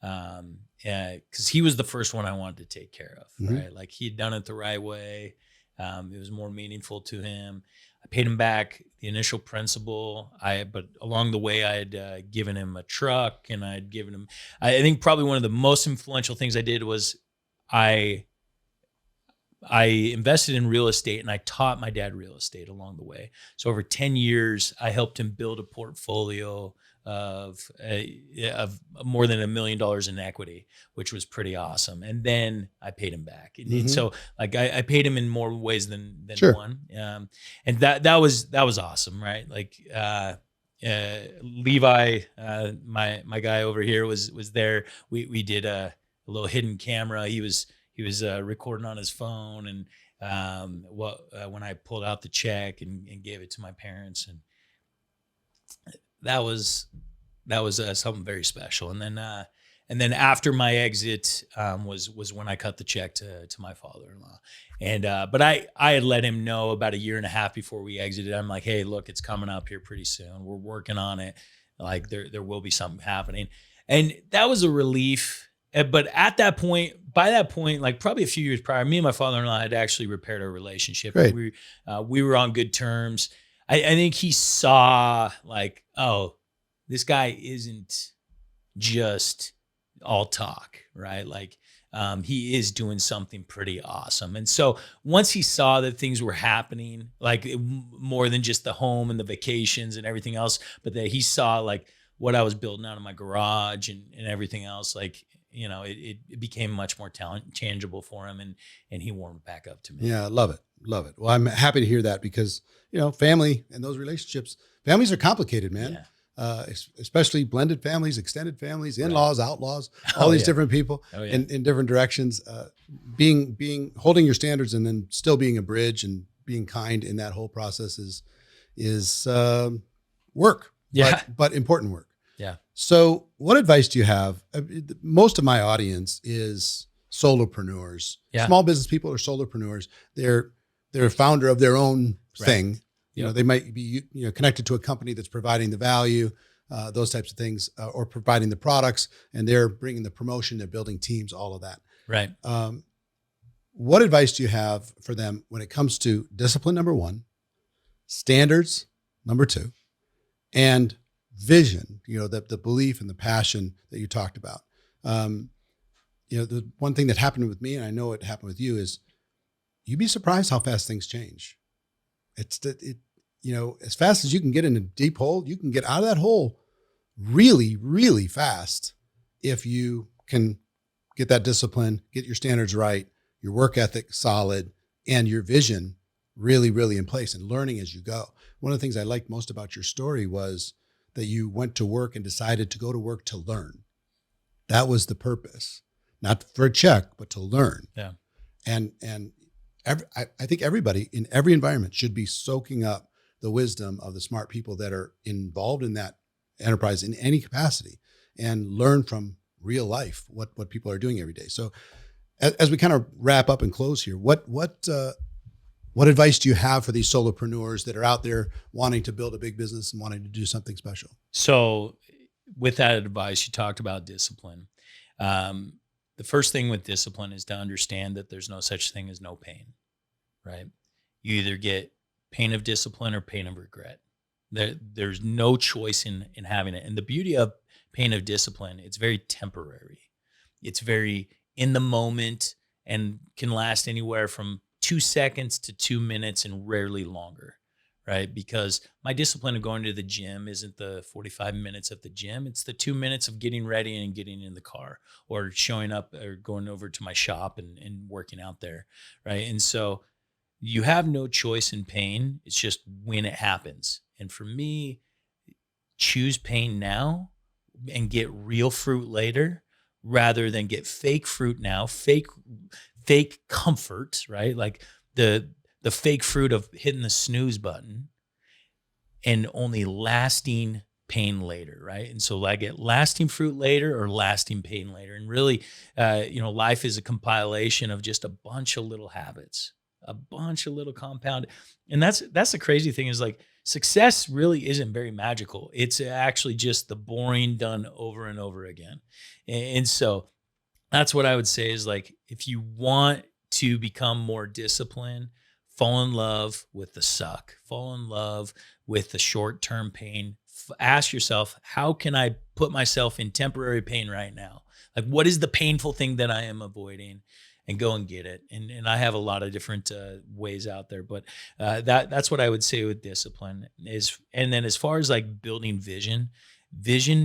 Cause he was the first one I wanted to take care of, right? Like he had done it the right way. It was more meaningful to him. I paid him back the initial principal. But along the way, I had given him a truck, and I had given him. I think probably one of the most influential things I did was I invested in real estate, and I taught my dad real estate along the way. So over 10 years, I helped him build a portfolio of more than $1 million in equity, which was pretty awesome. And then I paid him back. And so like I paid him in more ways than Sure. one. And that was awesome. Right. Like, Levi, my guy over here was there. We did a little hidden camera. He was recording on his phone, and when I pulled out the check and gave it to my parents, and that was something very special. And then after my exit was when I cut the check to my father-in-law. And but I had let him know about a year and a half before we exited. I'm like, hey, look, it's coming up here pretty soon. We're working on it. Like there will be something happening, and that was a relief. But by that point, like probably a few years prior, me and my father-in-law had actually repaired our relationship. Right. We were on good terms. I think he saw like, oh, this guy isn't just all talk, right? Like, he is doing something pretty awesome. And so once he saw that things were happening, like more than just the home and the vacations and everything else, but that he saw like what I was building out of my garage and everything else, like, you know, it became much more tangible for him, and he warmed back up to me. Yeah, love it. Love it. Well, I'm happy to hear that, because, you know, family and those relationships, families are complicated, man. Yeah. Especially blended families, extended families, in-laws, outlaws, all these different people in different directions. Holding your standards and then still being a bridge and being kind in that whole process is work. Yeah. But important work. Yeah. So what advice do you have? Most of my audience is solopreneurs. Yeah. Small business people are solopreneurs. They're a founder of their own thing. You know, they might be, you know, connected to a company that's providing the value, those types of things, or providing the products, and they're bringing the promotion, they're building teams, all of that. Right. What advice do you have for them when it comes to discipline, number one, standards, number two, and vision, you know, the belief and the passion that you talked about? You know, the one thing that happened with me, and I know it happened with you, is you'd be surprised how fast things change. You know, as fast as you can get in a deep hole, you can get out of that hole really, really fast if you can get that discipline, get your standards right, your work ethic solid, and your vision really, really in place, and learning as you go. One of the things I liked most about your story was that you went to work and decided to go to work to learn. That was the purpose, not for a check, but to learn. Yeah. And I think everybody in every environment should be soaking up the wisdom of the smart people that are involved in that enterprise in any capacity, and learn from real life what people are doing every day. So as we kind of wrap up and close here, what advice do you have for these solopreneurs that are out there wanting to build a big business and wanting to do something special? So with that advice, you talked about discipline. The first thing with discipline is to understand that there's no such thing as no pain, right? You either get pain of discipline or pain of regret. There's no choice in having it. And the beauty of pain of discipline, it's very temporary. It's very in the moment and can last anywhere from 2 seconds to 2 minutes and rarely longer, right? Because my discipline of going to the gym isn't the 45 minutes at the gym. It's the 2 minutes of getting ready and getting in the car, or showing up or going over to my shop and working out there, right? And so you have no choice in pain. It's just when it happens. And for me, choose pain now and get real fruit later, rather than get fake fruit now, fake comfort, right? Like the the fake fruit of hitting the snooze button and only lasting pain later, right? And so I get lasting fruit later or lasting pain later. And really, life is a compilation of just a bunch of little habits, a bunch of little compound. And that's the crazy thing is like success really isn't very magical. It's actually just the boring done over and over again. And so that's what I would say is like, if you want to become more disciplined, fall in love with the suck, fall in love with the short-term pain. Ask yourself, how can I put myself in temporary pain right now? Like, what is the painful thing that I am avoiding? And go and get it. And I have a lot of different ways out there, but that's what I would say with discipline is. And then as far as like building vision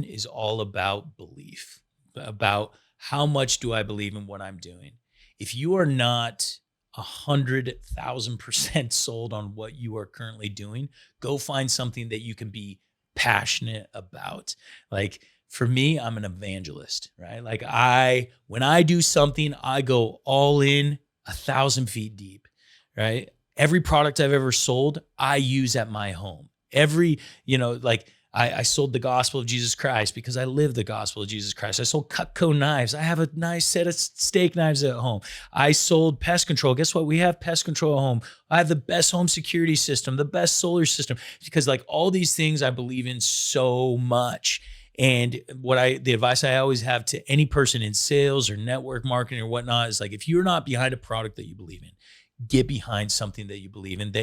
is all about belief, about how much do I believe in what I'm doing? If you are not 100,000% sold on what you are currently doing, go find something that you can be passionate about. Like for me, I'm an evangelist, right? Like when I do something, I go all in 1,000 feet deep, right? Every product I've ever sold, I use at my home. I sold the gospel of Jesus Christ because I live the gospel of Jesus Christ. I sold Cutco knives. I have a nice set of steak knives at home. I sold pest control. Guess what? We have pest control at home. I have the best home security system, the best solar system, because like all these things I believe in so much. And the advice I always have to any person in sales or network marketing or whatnot is like, if you're not behind a product that you believe in, get behind something that you believe in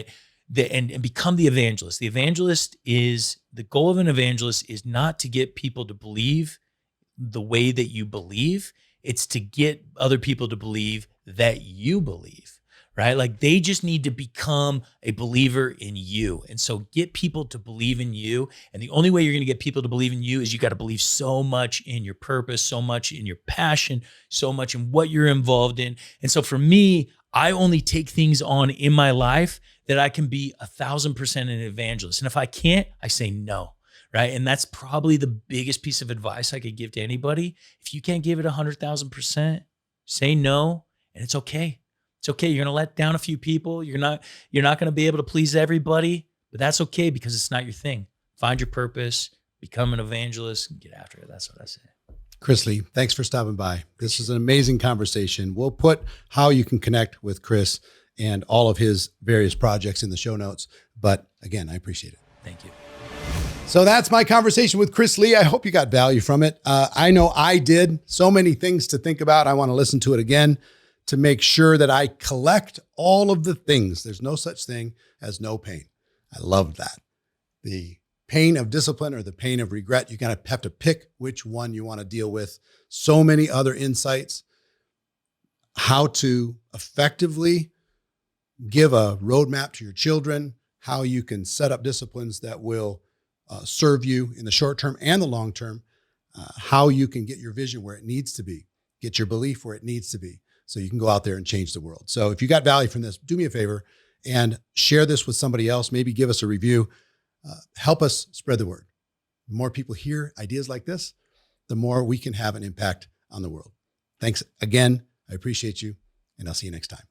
and become the evangelist. The goal of an evangelist is not to get people to believe the way that you believe. It's to get other people to believe that you believe, right? Like they just need to become a believer in you. And so get people to believe in you. And the only way you're going to get people to believe in you is you got to believe so much in your purpose, so much in your passion, so much in what you're involved in. And so for me, I only take things on in my life that I can be 1,000% an evangelist. And if I can't, I say no, right? And that's probably the biggest piece of advice I could give to anybody. If you can't give it 100,000%, say no, and it's okay. It's okay. You're going to let down a few people. You're not going to be able to please everybody, but that's okay because it's not your thing. Find your purpose, become an evangelist, and get after it. That's what I say. Chris Lee, thanks for stopping by. This is an amazing conversation. We'll put how you can connect with Chris and all of his various projects in the show notes. But again, I appreciate it. Thank you. So that's my conversation with Chris Lee. I hope you got value from it. I know I did. So many things to think about. I want to listen to it again to make sure that I collect all of the things. There's no such thing as no pain. I love that. The pain of discipline or the pain of regret, you kind of have to pick which one you want to deal with. So many other insights, how to effectively give a roadmap to your children, how you can set up disciplines that will serve you in the short term and the long term, how you can get your vision where it needs to be, get your belief where it needs to be, so you can go out there and change the world. So if you got value from this, do me a favor and share this with somebody else. Maybe give us a review. Help us spread the word. The more people hear ideas like this, the more we can have an impact on the world. Thanks again. I appreciate you, and I'll see you next time.